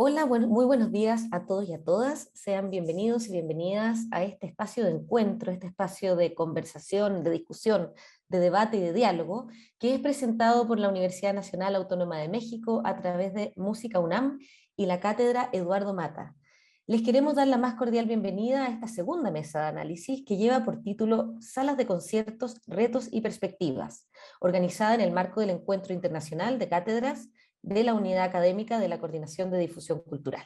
Hola, muy buenos días a todos y a todas. Sean bienvenidos y bienvenidas a este espacio de encuentro, este espacio de conversación, de discusión, de debate y de diálogo, que es presentado por la Universidad Nacional Autónoma de México a través de Música UNAM y la Cátedra Eduardo Mata. Les queremos dar la más cordial bienvenida a esta segunda mesa de análisis que lleva por título Salas de conciertos, retos y perspectivas, organizada en el marco del Encuentro Internacional de Cátedras de la Unidad Académica de la Coordinación de Difusión Cultural.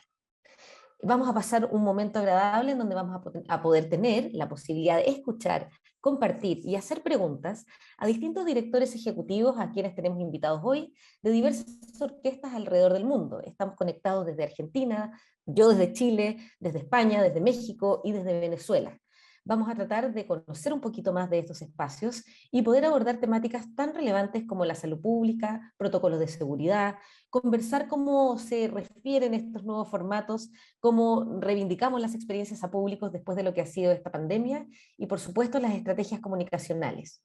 Vamos a pasar un momento agradable en donde vamos a poder tener la posibilidad de escuchar, compartir y hacer preguntas a distintos directores ejecutivos a quienes tenemos invitados hoy de diversas orquestas alrededor del mundo. Estamos conectados desde Argentina, yo desde Chile, desde España, desde México y desde Venezuela. Vamos a tratar de conocer un poquito más de estos espacios y poder abordar temáticas tan relevantes como la salud pública, protocolos de seguridad, conversar cómo se refieren estos nuevos formatos, cómo reivindicamos las experiencias a públicos después de lo que ha sido esta pandemia y por supuesto las estrategias comunicacionales,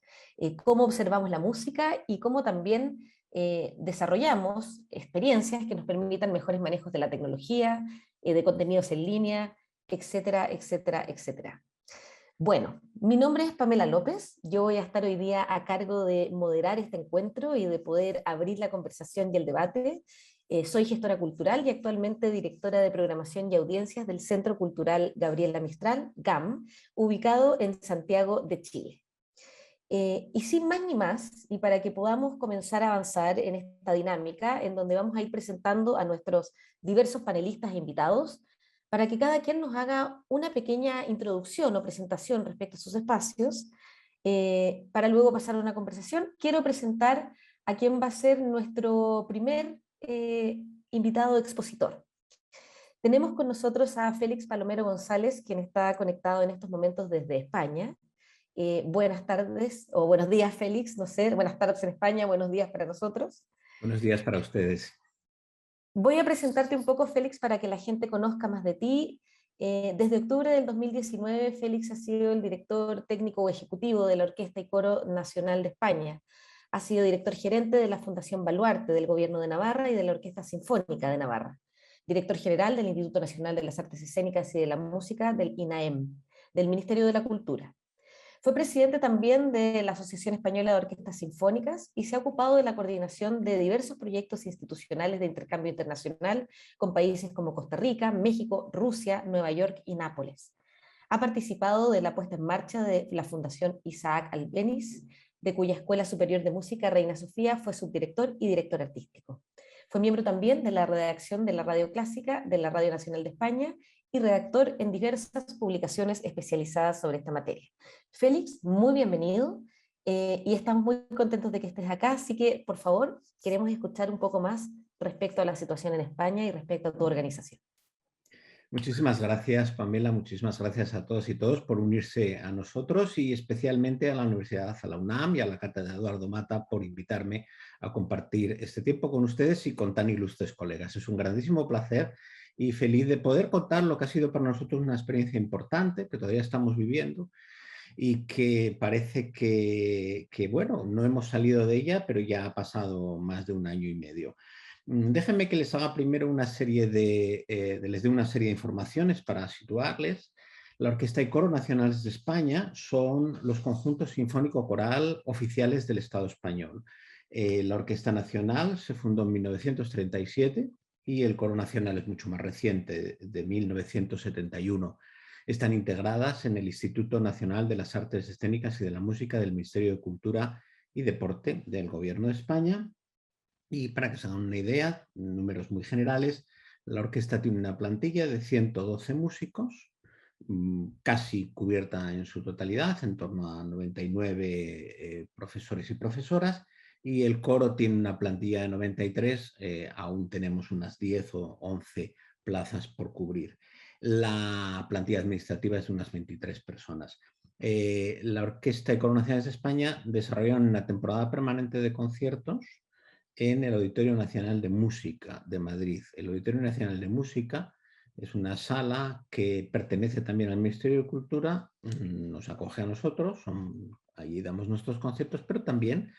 cómo observamos la música y cómo también desarrollamos experiencias que nos permitan mejores manejos de la tecnología, de contenidos en línea, etcétera, etcétera, etcétera. Bueno, mi nombre es Pamela López, yo voy a estar hoy día a cargo de moderar este encuentro y de poder abrir la conversación y el debate. Soy gestora cultural y actualmente directora de programación y audiencias del Centro Cultural Gabriela Mistral, GAM, ubicado en Santiago de Chile. Y sin más ni más, y para que podamos comenzar a avanzar en esta dinámica, en donde vamos a ir presentando a nuestros diversos panelistas e invitados, para que cada quien nos haga una pequeña introducción o presentación respecto a sus espacios, para luego pasar a una conversación, quiero presentar a quien va a ser nuestro primer invitado expositor. Tenemos con nosotros a Félix Palomero González, quien está conectado en estos momentos desde España. Buenas tardes, o buenos días, Félix, no sé, buenas tardes en España, buenos días para nosotros. Buenos días para ustedes. Voy a presentarte un poco, Félix, para que la gente conozca más de ti. Desde octubre del 2019, Félix ha sido el director técnico o ejecutivo de la Orquesta y Coro Nacional de España. Ha sido director gerente de la Fundación Baluarte del Gobierno de Navarra y de la Orquesta Sinfónica de Navarra. Director general del Instituto Nacional de las Artes Escénicas y de la Música del INAEM, del Ministerio de la Cultura. Fue presidente también de la Asociación Española de Orquestas Sinfónicas y se ha ocupado de la coordinación de diversos proyectos institucionales de intercambio internacional con países como Costa Rica, México, Rusia, Nueva York y Nápoles. Ha participado de la puesta en marcha de la Fundación Isaac Albéniz, de cuya Escuela Superior de Música Reina Sofía fue subdirector y director artístico. Fue miembro también de la redacción de la Radio Clásica de la Radio Nacional de España y redactor en diversas publicaciones especializadas sobre esta materia. Félix, muy bienvenido y estamos muy contentos de que estés acá, así que por favor queremos escuchar un poco más respecto a la situación en España y respecto a tu organización. Muchísimas gracias, Pamela. Muchísimas gracias a todos y todos por unirse a nosotros y especialmente a la Universidad, a la UNAM y a la Cátedra Eduardo Mata por invitarme a compartir este tiempo con ustedes y con tan ilustres colegas. Es un grandísimo placer y feliz de poder contar lo que ha sido para nosotros una experiencia importante que todavía estamos viviendo y que parece que bueno, no hemos salido de ella, pero ya ha pasado más de un año y medio. Déjenme que les haga primero una serie les dé una serie de informaciones para situarles. La Orquesta y Coro Nacionales de España son los conjuntos sinfónico-coral oficiales del Estado español. La Orquesta Nacional se fundó en 1937 y el Coro Nacional es mucho más reciente, de 1971. Están integradas en el Instituto Nacional de las Artes Escénicas y de la Música del Ministerio de Cultura y Deporte del Gobierno de España. Y para que se hagan una idea, números muy generales, la orquesta tiene una plantilla de 112 músicos, casi cubierta en su totalidad, en torno a 99 profesores y profesoras, y el coro tiene una plantilla de 93, aún tenemos unas 10 o 11 plazas por cubrir. La plantilla administrativa es de unas 23 personas. La Orquesta de Coro Nacionales de España desarrollaron una temporada permanente de conciertos en el Auditorio Nacional de Música de Madrid. El Auditorio Nacional de Música es una sala que pertenece también al Ministerio de Cultura, nos acoge a nosotros, allí damos nuestros conciertos, pero también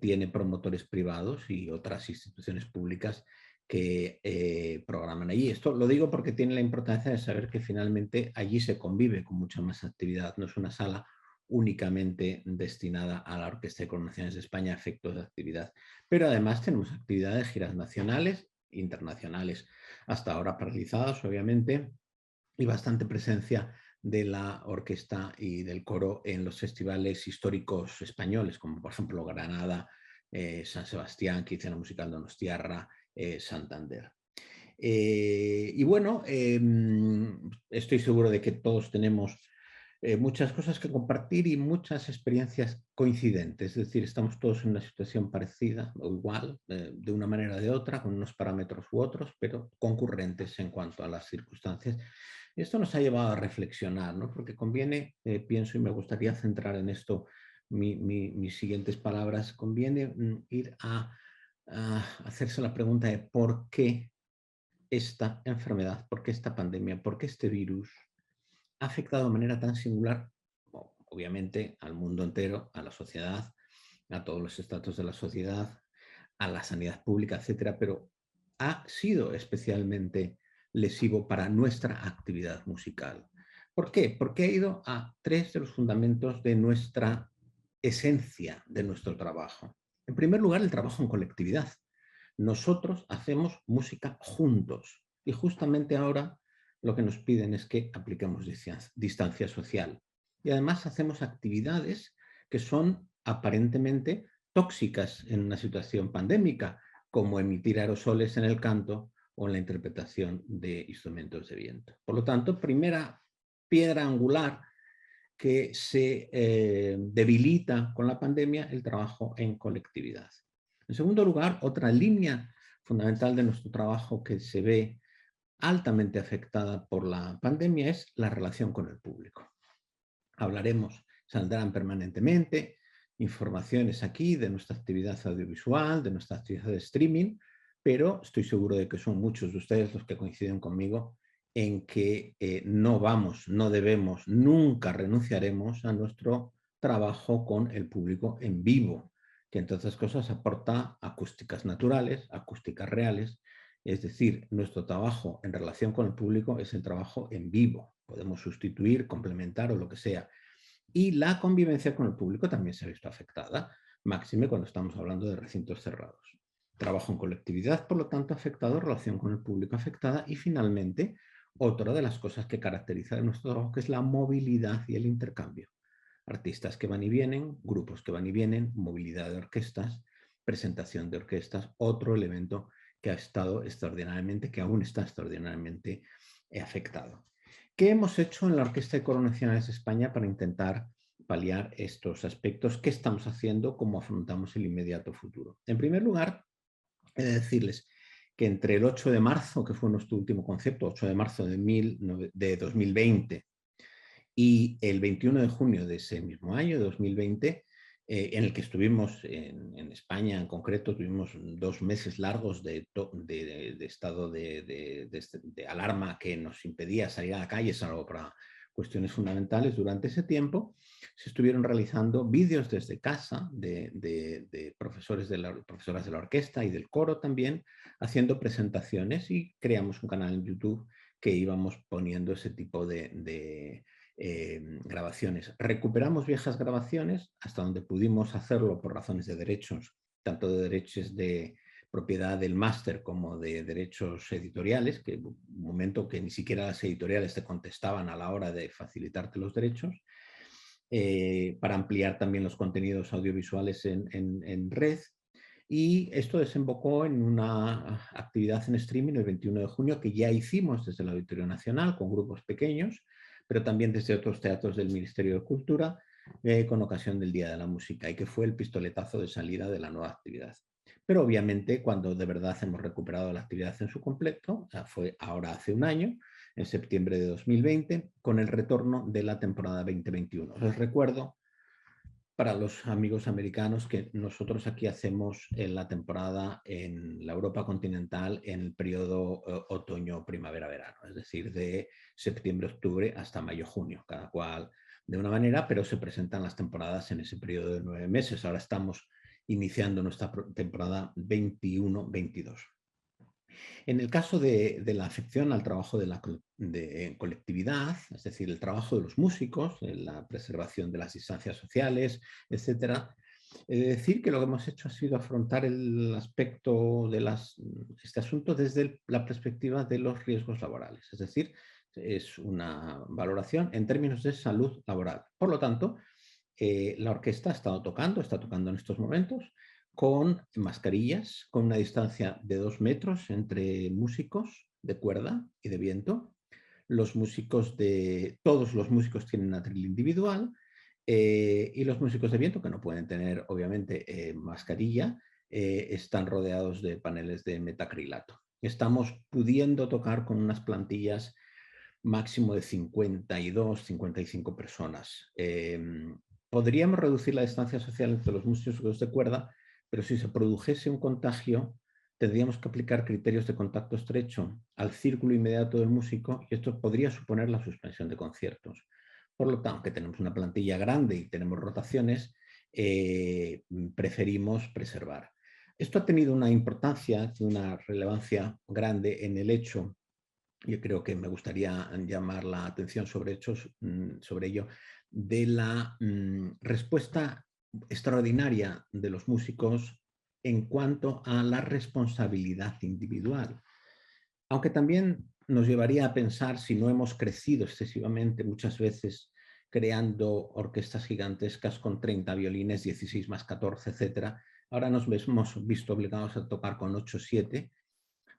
tiene promotores privados y otras instituciones públicas que programan allí. Esto lo digo porque tiene la importancia de saber que finalmente allí se convive con mucha más actividad. No es una sala únicamente destinada a la Orquesta de Coronaciones de España a efectos de actividad. Pero además tenemos actividades, giras nacionales, internacionales, hasta ahora paralizadas, obviamente, y bastante presencia de la orquesta y del coro en los festivales históricos españoles, como por ejemplo Granada, San Sebastián, Quincena Musical Donostiarra, Santander. Y bueno, estoy seguro de que todos tenemos muchas cosas que compartir y muchas experiencias coincidentes. Es decir, estamos todos en una situación parecida o igual, de una manera o de otra, con unos parámetros u otros, pero concurrentes en cuanto a las circunstancias. Esto nos ha llevado a reflexionar, ¿no? Porque conviene, pienso, y me gustaría centrar en esto mis siguientes palabras, conviene ir a hacerse la pregunta de por qué esta enfermedad, por qué esta pandemia, por qué este virus ha afectado de manera tan singular, obviamente, al mundo entero, a la sociedad, a todos los estratos de la sociedad, a la sanidad pública, etcétera, pero ha sido especialmente lesivo para nuestra actividad musical. ¿Por qué? Porque ha ido a tres de los fundamentos de nuestra esencia de nuestro trabajo. En primer lugar, el trabajo en colectividad. Nosotros hacemos música juntos y justamente ahora lo que nos piden es que apliquemos distancia social. Y además hacemos actividades que son aparentemente tóxicas en una situación pandémica, como emitir aerosoles en el canto o en la interpretación de instrumentos de viento. Por lo tanto, primera piedra angular que se debilita con la pandemia, el trabajo en colectividad. En segundo lugar, otra línea fundamental de nuestro trabajo que se ve altamente afectada por la pandemia es la relación con el público. Hablaremos, saldrán permanentemente informaciones aquí de nuestra actividad audiovisual, de nuestra actividad de streaming, pero estoy seguro de que son muchos de ustedes los que coinciden conmigo en que no vamos, no debemos, nunca renunciaremos a nuestro trabajo con el público en vivo, que entre otras cosas aporta acústicas naturales, acústicas reales, es decir, nuestro trabajo en relación con el público es el trabajo en vivo. Podemos sustituir, complementar o lo que sea. Y la convivencia con el público también se ha visto afectada, máxime cuando estamos hablando de recintos cerrados. Trabajo en colectividad, por lo tanto, afectado, relación con el público afectada y finalmente, otra de las cosas que caracteriza de nuestro trabajo que es la movilidad y el intercambio. Artistas que van y vienen, grupos que van y vienen, movilidad de orquestas, presentación de orquestas, otro elemento que ha estado extraordinariamente, que aún está extraordinariamente afectado. ¿Qué hemos hecho en la Orquesta de Coro Nacionales de España para intentar paliar estos aspectos? ¿Qué estamos haciendo? ¿Cómo afrontamos el inmediato futuro? En primer lugar, he de decirles que entre el 8 de marzo, que fue nuestro último concepto, 8 de marzo de 2020, y el 21 de junio de ese mismo año, de 2020, en el que estuvimos en España en concreto, tuvimos 2 meses largos de estado de alarma que nos impedía salir a la calle, salvo para cuestiones fundamentales. Durante ese tiempo se estuvieron realizando vídeos desde casa de profesoras de la orquesta y del coro también, haciendo presentaciones, y creamos un canal en YouTube que íbamos poniendo ese tipo de grabaciones. Recuperamos viejas grabaciones hasta donde pudimos hacerlo por razones de derechos, tanto de derechos de propiedad del máster como de derechos editoriales, que un momento que ni siquiera las editoriales te contestaban a la hora de facilitarte los derechos, para ampliar también los contenidos audiovisuales en red. Y esto desembocó en una actividad en streaming el 21 de junio que ya hicimos desde el Auditorio Nacional con grupos pequeños, pero también desde otros teatros del Ministerio de Cultura, con ocasión del Día de la Música, y que fue el pistoletazo de salida de la nueva actividad. Pero obviamente cuando de verdad hemos recuperado la actividad en su completo, fue ahora hace un año, en septiembre de 2020, con el retorno de la temporada 2021. Les recuerdo, para los amigos americanos, que nosotros aquí hacemos la temporada en la Europa continental en el periodo otoño, primavera, verano, es decir, de septiembre, octubre hasta mayo, junio, cada cual de una manera, pero se presentan las temporadas en ese periodo de 9 meses. Ahora estamos iniciando nuestra temporada 21-22. En el caso de la afección al trabajo en colectividad, es decir, el trabajo de los músicos, la preservación de las distancias sociales, etcétera, he de decir que lo que hemos hecho ha sido afrontar el aspecto de este asunto desde la perspectiva de los riesgos laborales. Es decir, es una valoración en términos de salud laboral. Por lo tanto, la orquesta está tocando en estos momentos, con mascarillas, con una distancia de 2 metros entre músicos de cuerda y de viento. Todos los músicos tienen atril individual, y los músicos de viento, que no pueden tener obviamente mascarilla, están rodeados de paneles de metacrilato. Estamos pudiendo tocar con unas plantillas máximo de 52, 55 personas. Podríamos reducir la distancia social entre los músicos de cuerda, pero si se produjese un contagio, tendríamos que aplicar criterios de contacto estrecho al círculo inmediato del músico y esto podría suponer la suspensión de conciertos. Por lo tanto, aunque tenemos una plantilla grande y tenemos rotaciones, preferimos preservar. Esto ha tenido una importancia, una relevancia grande en el hecho, yo creo que me gustaría llamar la atención sobre ello, de la respuesta extraordinaria de los músicos en cuanto a la responsabilidad individual. Aunque también nos llevaría a pensar si no hemos crecido excesivamente muchas veces creando orquestas gigantescas con 30 violines, 16 más 14, etcétera. Ahora nos hemos visto obligados a tocar con 8 o 7.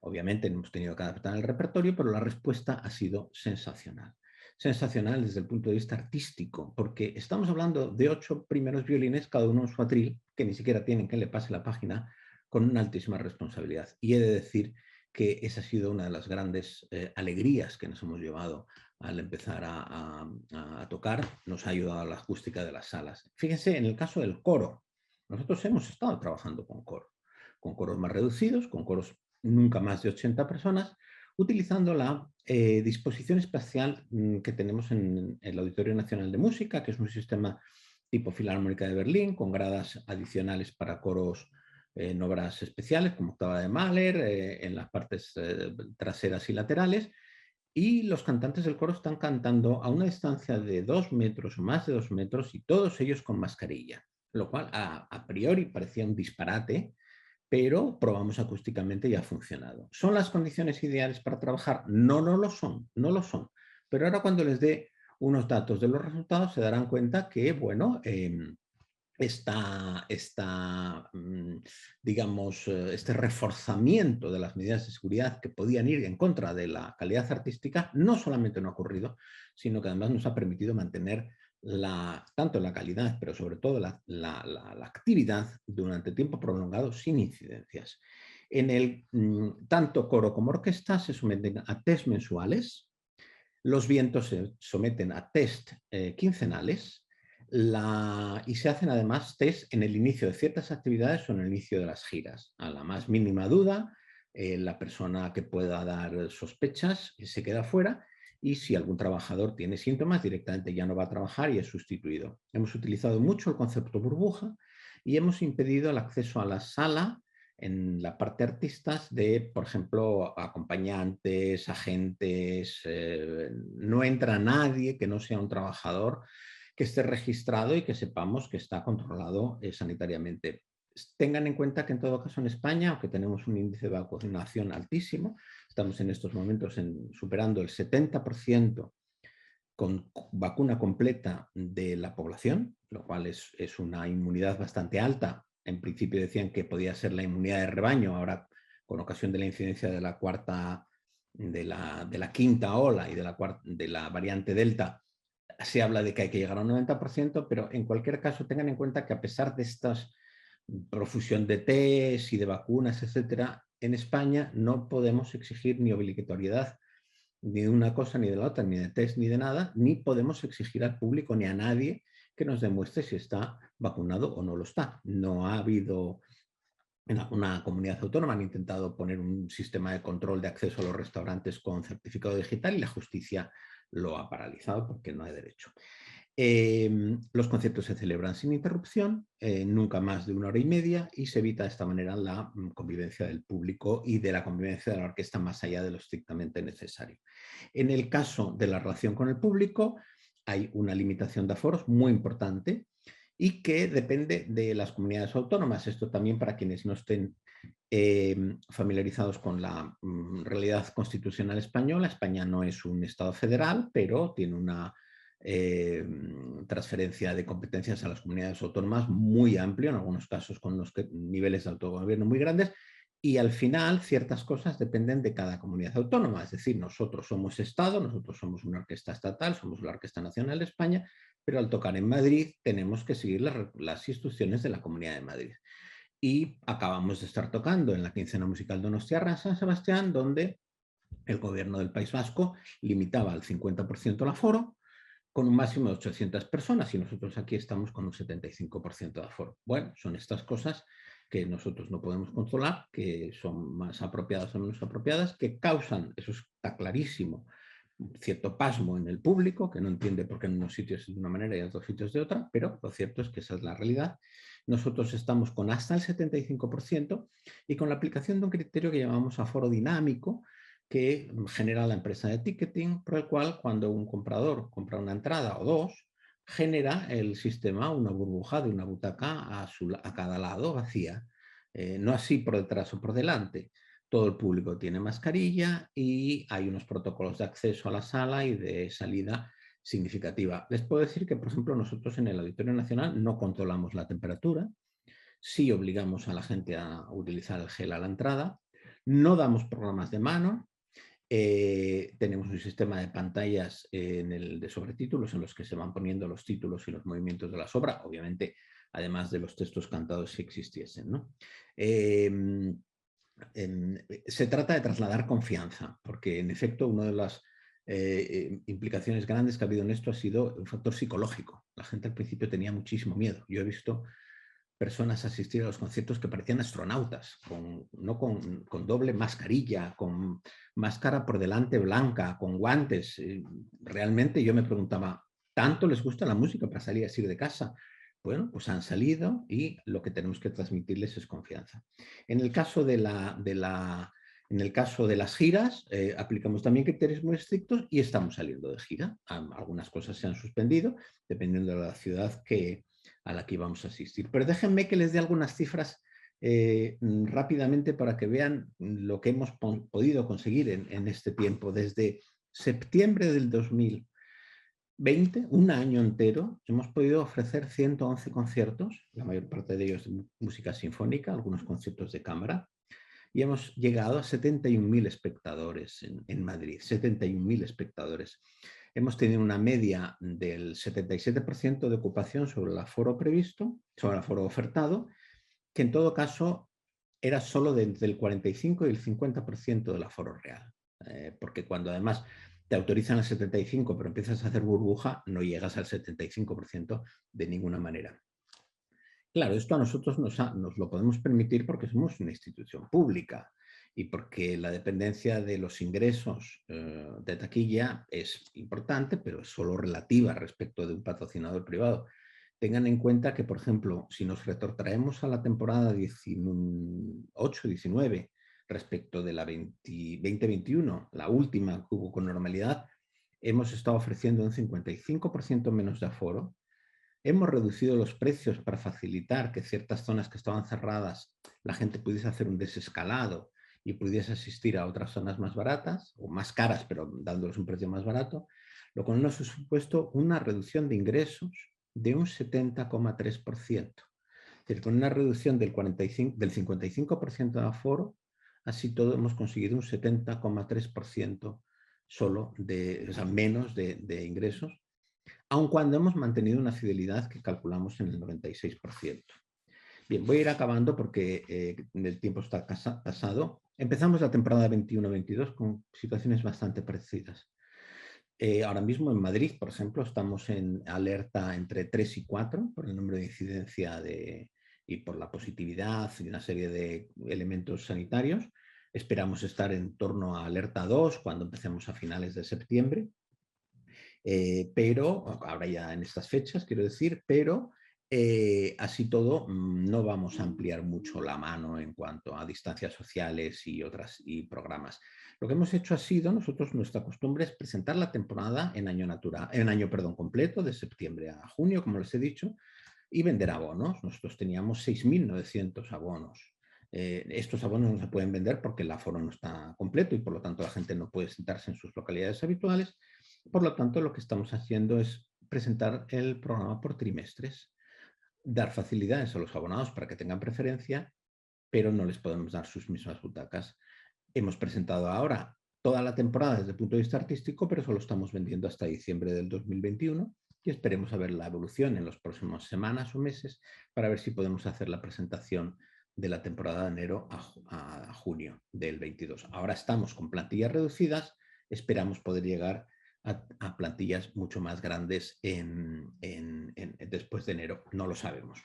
Obviamente hemos tenido que adaptar el repertorio, pero la respuesta ha sido sensacional. Sensacional desde el punto de vista artístico, porque estamos hablando de 8 primeros violines, cada uno en su atril, que ni siquiera tienen que le pase la página, con una altísima responsabilidad. Y he de decir que esa ha sido una de las grandes alegrías que nos hemos llevado al empezar a tocar. Nos ha ayudado a la acústica de las salas. Fíjense, en el caso del coro, nosotros hemos estado trabajando con coros más reducidos, con coros nunca más de 80 personas, utilizando la disposición espacial que tenemos en el Auditorio Nacional de Música, que es un sistema tipo Filarmónica de Berlín, con gradas adicionales para coros en obras especiales, como octava de Mahler, en las partes traseras y laterales, y los cantantes del coro están cantando a una distancia de 2 metros o más de 2 metros y todos ellos con mascarilla, lo cual a priori parecía un disparate, pero probamos acústicamente y ha funcionado. ¿Son las condiciones ideales para trabajar? No, no lo son, no lo son. Pero ahora cuando les dé unos datos de los resultados se darán cuenta que, bueno, digamos, este reforzamiento de las medidas de seguridad que podían ir en contra de la calidad artística no solamente no ha ocurrido, sino que además nos ha permitido mantener tanto la calidad, pero sobre todo la actividad durante tiempo prolongado sin incidencias. Tanto coro como orquesta se someten a test mensuales, los vientos se someten a test quincenales, y se hacen además test en el inicio de ciertas actividades o en el inicio de las giras. A la más mínima duda, la persona que pueda dar sospechas se queda fuera, y si algún trabajador tiene síntomas, directamente ya no va a trabajar y es sustituido. Hemos utilizado mucho el concepto burbuja y hemos impedido el acceso a la sala en la parte artistas de, por ejemplo, acompañantes, agentes. No entra nadie que no sea un trabajador que esté registrado y que sepamos que está controlado sanitariamente. Tengan en cuenta que en todo caso en España, aunque tenemos un índice de vacunación altísimo, estamos en estos momentos superando el 70% con vacuna completa de la población, lo cual es una inmunidad bastante alta. En principio decían que podía ser la inmunidad de rebaño, ahora con ocasión de la incidencia de la quinta ola y de la variante Delta, se habla de que hay que llegar a un 90%, pero en cualquier caso tengan en cuenta que a pesar de esta profusión de test y de vacunas, etcétera, en España no podemos exigir ni obligatoriedad ni de una cosa ni de la otra, ni de test ni de nada, ni podemos exigir al público ni a nadie que nos demuestre si está vacunado o no lo está. No ha habido, en alguna comunidad autónoma han intentado poner un sistema de control de acceso a los restaurantes con certificado digital y la justicia lo ha paralizado porque no hay derecho. Los conciertos se celebran sin interrupción, nunca más de 1 hora y media, y se evita de esta manera la convivencia del público y de la convivencia de la orquesta más allá de lo estrictamente necesario. En el caso de la relación con el público, hay una limitación de aforos muy importante y que depende de las comunidades autónomas. Esto también para quienes no estén familiarizados con la realidad constitucional española. España no es un Estado federal, pero tiene una transferencia de competencias a las comunidades autónomas muy amplio, en algunos casos con unos niveles de autogobierno muy grandes, y al final ciertas cosas dependen de cada comunidad autónoma. Es decir, nosotros somos Estado, nosotros somos una orquesta estatal, somos la Orquesta Nacional de España, pero al tocar en Madrid tenemos que seguir las instrucciones de la Comunidad de Madrid. Y acabamos de estar tocando en la quincena musical Donostia San Sebastián, donde el gobierno del País Vasco limitaba al 50% el aforo, con un máximo de 800 personas, y nosotros aquí estamos con un 75% de aforo. Bueno, son estas cosas que nosotros no podemos controlar, que son más apropiadas o menos apropiadas, que causan, eso está clarísimo, cierto pasmo en el público, que no entiende por qué en unos sitios es de una manera y en otros sitios de otra, pero lo cierto es que esa es la realidad. Nosotros estamos con hasta el 75% y con la aplicación de un criterio que llamamos aforo dinámico, que genera la empresa de ticketing, por el cual cuando un comprador compra una entrada o dos, genera el sistema una burbuja de una butaca a cada lado vacía. No así por detrás o por delante. Todo el público tiene mascarilla y hay unos protocolos de acceso a la sala y de salida significativa. Les puedo decir que, por ejemplo, nosotros en el Auditorio Nacional no controlamos la temperatura, sí obligamos a la gente a utilizar el gel a la entrada, no damos programas de mano, tenemos un sistema de pantallas de sobretítulos en los que se van poniendo los títulos y los movimientos de la obra, obviamente, además de los textos cantados si existiesen, ¿no? Se trata de trasladar confianza, porque en efecto una de las implicaciones grandes que ha habido en esto ha sido un factor psicológico. La gente al principio tenía muchísimo miedo. Yo he visto personas asistir a los conciertos que parecían astronautas, no con doble mascarilla, con máscara por delante blanca, con guantes. Realmente yo me preguntaba, ¿tanto les gusta la música para salir así de casa? Bueno, pues han salido y lo que tenemos que transmitirles es confianza. En el caso de en el caso de las giras, aplicamos también criterios muy estrictos y estamos saliendo de gira. Algunas cosas se han suspendido, dependiendo de la ciudad a la que íbamos a asistir. Pero déjenme que les dé algunas cifras rápidamente para que vean lo que hemos podido conseguir en este tiempo. Desde septiembre del 2020, un año entero, hemos podido ofrecer 111 conciertos, la mayor parte de ellos de música sinfónica, algunos conciertos de cámara, y hemos llegado a 71.000 espectadores en Madrid, 71.000 espectadores. Hemos tenido una media del 77% de ocupación sobre el aforo previsto, sobre el aforo ofertado, que en todo caso era solo entre el 45 y el 50% del aforo real. Porque cuando además te autorizan el 75% pero empiezas a hacer burbuja, no llegas al 75% de ninguna manera. Claro, esto a nosotros nos lo podemos permitir porque somos una institución pública y porque la dependencia de los ingresos de taquilla es importante, pero es solo relativa respecto de un patrocinador privado. Tengan en cuenta que, por ejemplo, si nos retrotraemos a la temporada 18-19 respecto de la 2021, la última que hubo con normalidad, hemos estado ofreciendo un 55% menos de aforo. Hemos reducido los precios para facilitar que ciertas zonas que estaban cerradas la gente pudiese hacer un desescalado y pudiese asistir a otras zonas más baratas o más caras, pero dándoles un precio más barato, lo cual nos ha supuesto una reducción de ingresos de un 70,3%. Es decir, con una reducción del 55% de aforo, así todo hemos conseguido un 70,3% solo o sea, menos de ingresos, aun cuando hemos mantenido una fidelidad que calculamos en el 96%. Bien, voy a ir acabando porque el tiempo está tasado. Empezamos la temporada 21-22 con situaciones bastante parecidas. Ahora mismo en Madrid, por ejemplo, estamos en alerta entre 3 y 4 por el número de incidencia y por la positividad y una serie de elementos sanitarios. Esperamos estar en torno a alerta 2 cuando empecemos a finales de septiembre. pero ahora ya en estas fechas, quiero decir, pero así todo no vamos a ampliar mucho la mano en cuanto a distancias sociales y programas. Lo que hemos hecho ha sido, nuestra costumbre es presentar la temporada en año natural, en año, perdón, completo, de septiembre a junio, como les he dicho, y vender abonos. Nosotros teníamos 6.900 abonos. Estos abonos no se pueden vender porque el aforo no está completo y por lo tanto la gente no puede sentarse en sus localidades habituales. Por lo tanto, lo que estamos haciendo es presentar el programa por trimestres, dar facilidades a los abonados para que tengan preferencia, pero no les podemos dar sus mismas butacas. Hemos presentado ahora toda la temporada desde el punto de vista artístico, pero solo estamos vendiendo hasta diciembre del 2021 y esperemos a ver la evolución en las próximas semanas o meses para ver si podemos hacer la presentación de la temporada de enero a junio del 22. Ahora estamos con plantillas reducidas, esperamos poder llegar a plantillas mucho más grandes después de enero. No lo sabemos.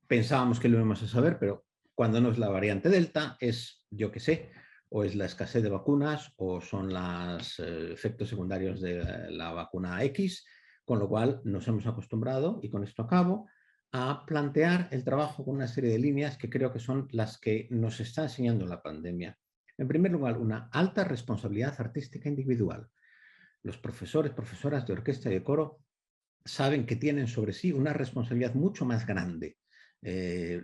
Pensábamos que lo íbamos a saber, pero cuando no es la variante Delta, es, yo qué sé, o es la escasez de vacunas o son los efectos secundarios de la vacuna X, con lo cual nos hemos acostumbrado, y con esto acabo, a plantear el trabajo con una serie de líneas que creo que son las que nos está enseñando la pandemia. En primer lugar, una alta responsabilidad artística individual. Los profesores, profesoras de orquesta y de coro saben que tienen sobre sí una responsabilidad mucho más grande.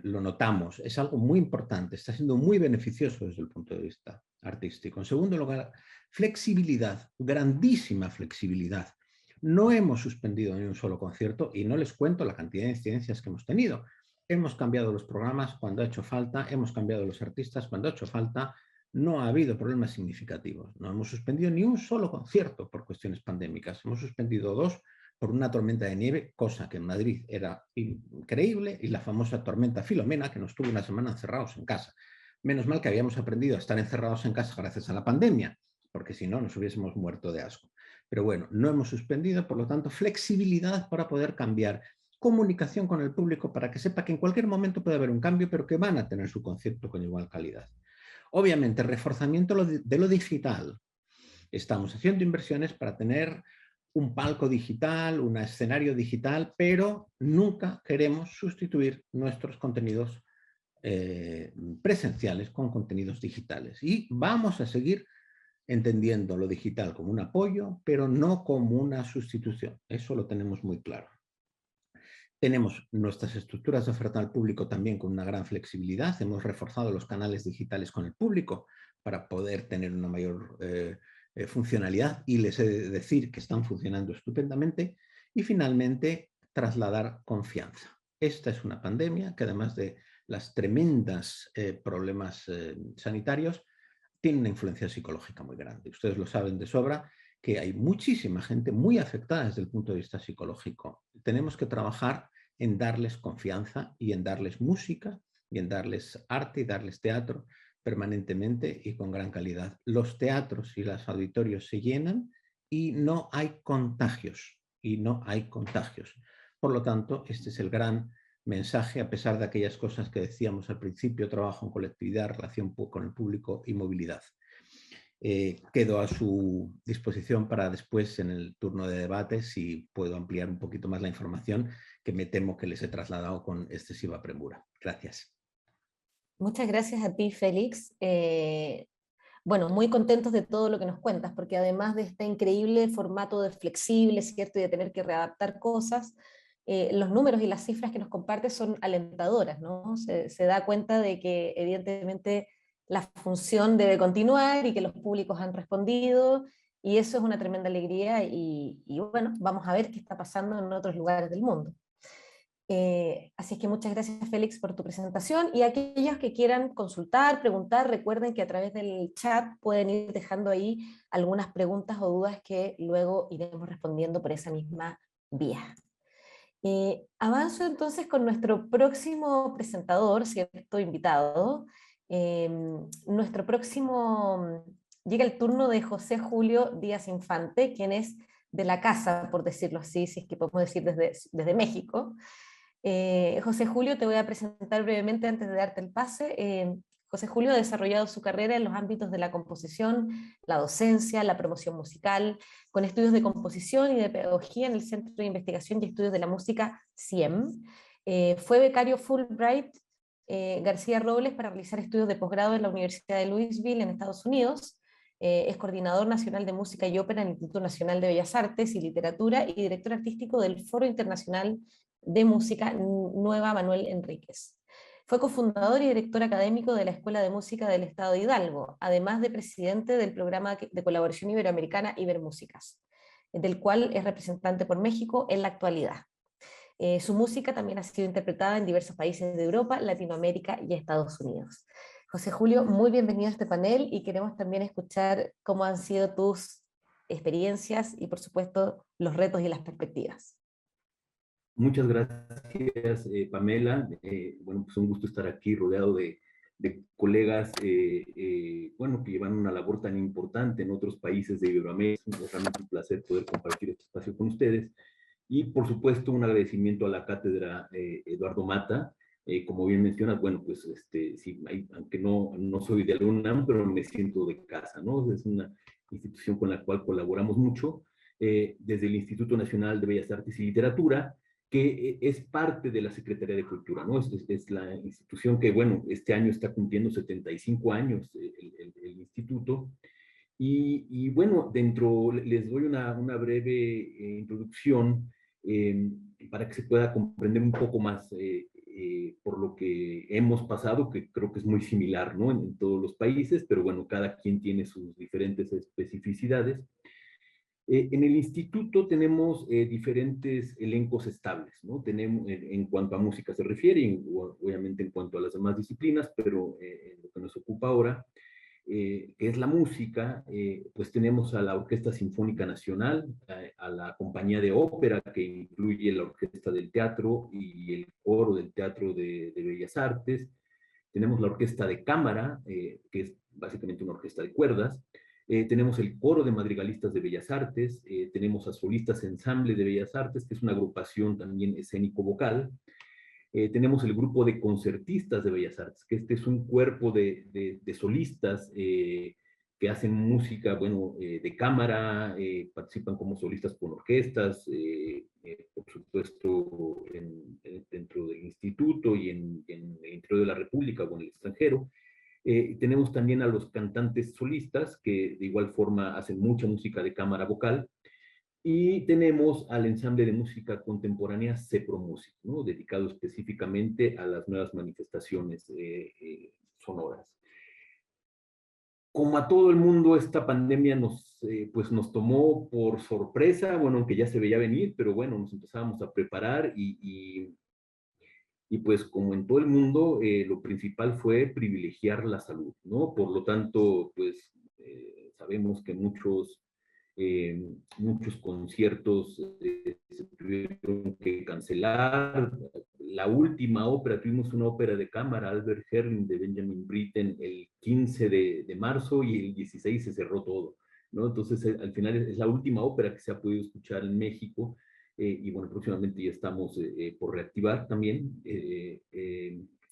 Lo notamos, es algo muy importante, está siendo muy beneficioso desde el punto de vista artístico. En segundo lugar, flexibilidad, grandísima flexibilidad. No hemos suspendido ni un solo concierto y no les cuento la cantidad de incidencias que hemos tenido. Hemos cambiado los programas cuando ha hecho falta, hemos cambiado los artistas cuando ha hecho falta, no ha habido problemas significativos. No hemos suspendido ni un solo concierto por cuestiones pandémicas. Hemos suspendido 2 por una tormenta de nieve, cosa que en Madrid era increíble, y la famosa tormenta Filomena, que nos tuvo una semana encerrados en casa. Menos mal que habíamos aprendido a estar encerrados en casa gracias a la pandemia, porque si no nos hubiésemos muerto de asco. Pero bueno, no hemos suspendido, por lo tanto, flexibilidad para poder cambiar, comunicación con el público para que sepa que en cualquier momento puede haber un cambio, pero que van a tener su concierto con igual calidad. Obviamente, reforzamiento de lo digital. Estamos haciendo inversiones para tener un palco digital, un escenario digital, pero nunca queremos sustituir nuestros contenidos presenciales con contenidos digitales. Y vamos a seguir entendiendo lo digital como un apoyo, pero no como una sustitución. Eso lo tenemos muy claro. Tenemos nuestras estructuras de oferta al público también con una gran flexibilidad. Hemos reforzado los canales digitales con el público para poder tener una mayor funcionalidad, y les he de decir que están funcionando estupendamente. Y finalmente, trasladar confianza. Esta es una pandemia que, además de las tremendas problemas sanitarios, tiene una influencia psicológica muy grande. Ustedes lo saben de sobra, que hay muchísima gente muy afectada desde el punto de vista psicológico. Tenemos que trabajar en darles confianza y en darles música y en darles arte y darles teatro permanentemente y con gran calidad. Los teatros y los auditorios se llenan y no hay contagios, Por lo tanto, este es el gran mensaje, a pesar de aquellas cosas que decíamos al principio: trabajo en colectividad, relación con el público y movilidad. Quedo a su disposición para después, en el turno de debate, si puedo ampliar un poquito más la información, que me temo que les he trasladado con excesiva premura. Gracias. Muchas gracias a ti, Félix. Bueno, muy contentos de todo lo que nos cuentas, porque además de este increíble formato de flexible, ¿cierto? Y de tener que readaptar cosas, los números y las cifras que nos compartes son alentadoras, ¿no? Se da cuenta de que evidentemente la función debe continuar y que los públicos han respondido, y eso es una tremenda alegría, y bueno, vamos a ver qué está pasando en otros lugares del mundo. Así es que muchas gracias, Félix, por tu presentación, y aquellos que quieran consultar, preguntar, recuerden que a través del chat pueden ir dejando ahí algunas preguntas o dudas que luego iremos respondiendo por esa misma vía. Avanzo entonces con nuestro próximo presentador, cierto invitado. Nuestro próximo, llega el turno de José Julio Díaz Infante, quien es de la casa, por decirlo así, si es que podemos decir desde México. José Julio, te voy a presentar brevemente antes de darte el pase. José Julio ha desarrollado su carrera en los ámbitos de la composición, la docencia, la promoción musical, con estudios de composición y de pedagogía en el Centro de Investigación y Estudios de la Música, CIEM. Fue becario Fulbright García Robles para realizar estudios de posgrado en la Universidad de Louisville en Estados Unidos. Es coordinador nacional de música y ópera en el Instituto Nacional de Bellas Artes y Literatura y director artístico del Foro Internacional de Música Nueva Manuel Enríquez. Fue cofundador y director académico de la Escuela de Música del Estado de Hidalgo, además de presidente del programa de colaboración iberoamericana Ibermúsicas, del cual es representante por México en la actualidad. Su música también ha sido interpretada en diversos países de Europa, Latinoamérica y Estados Unidos. José Julio, muy bienvenido a este panel y queremos también escuchar cómo han sido tus experiencias y, por supuesto, los retos y las perspectivas. Muchas gracias, Pamela. Bueno, pues un gusto estar aquí rodeado de colegas, bueno, que llevan una labor tan importante en otros países de Iberoamérica. Es realmente un placer poder compartir este espacio con ustedes. Y, por supuesto, un agradecimiento a la cátedra Eduardo Mata. Como bien mencionas, bueno, pues sí, aunque no soy de la UNAM, pero me siento de casa, ¿no? Es una institución con la cual colaboramos mucho, desde el Instituto Nacional de Bellas Artes y Literatura, que es parte de la Secretaría de Cultura, ¿no? Es la institución que, bueno, este año está cumpliendo 75 años el instituto. Bueno, les doy una breve introducción eh, para que se pueda comprender un poco más por lo que hemos pasado, que creo que es muy similar, ¿no? En todos los países, pero bueno, cada quien tiene sus diferentes especificidades. En el instituto tenemos diferentes elencos estables, ¿no? Tenemos, en cuanto a música se refiere, y obviamente en cuanto a las demás disciplinas, pero lo que nos ocupa ahora, que es la música, pues tenemos a la Orquesta Sinfónica Nacional, a la Compañía de Ópera, que incluye la Orquesta del Teatro y el Coro del Teatro de Bellas Artes. Tenemos la Orquesta de Cámara, que es básicamente una orquesta de cuerdas. Tenemos el Coro de Madrigalistas de Bellas Artes, tenemos a Solistas Ensamble de Bellas Artes, que es una agrupación también escénico-vocal. Tenemos el grupo de concertistas de Bellas Artes, que este es un cuerpo de solistas que hacen música, bueno, de cámara, participan como solistas con orquestas, por supuesto, dentro del instituto y en el interior de la República o en el extranjero. Tenemos también a los cantantes solistas, que de igual forma hacen mucha música de cámara vocal. Y tenemos al ensamble de música contemporánea CEPROMúsic, ¿no? Dedicado específicamente a las nuevas manifestaciones sonoras. Como a todo el mundo, esta pandemia pues nos tomó por sorpresa, bueno, aunque ya se veía venir, pero bueno, nos empezábamos a preparar y pues como en todo el mundo, lo principal fue privilegiar la salud, ¿no? Por lo tanto, pues sabemos que muchos conciertos se tuvieron que cancelar. La última ópera, tuvimos una ópera de cámara, Albert Herring de Benjamin Britten, el 15 de marzo y el 16 se cerró todo, ¿no? Entonces, al final es la última ópera que se ha podido escuchar en México. Y bueno, próximamente ya estamos por reactivar también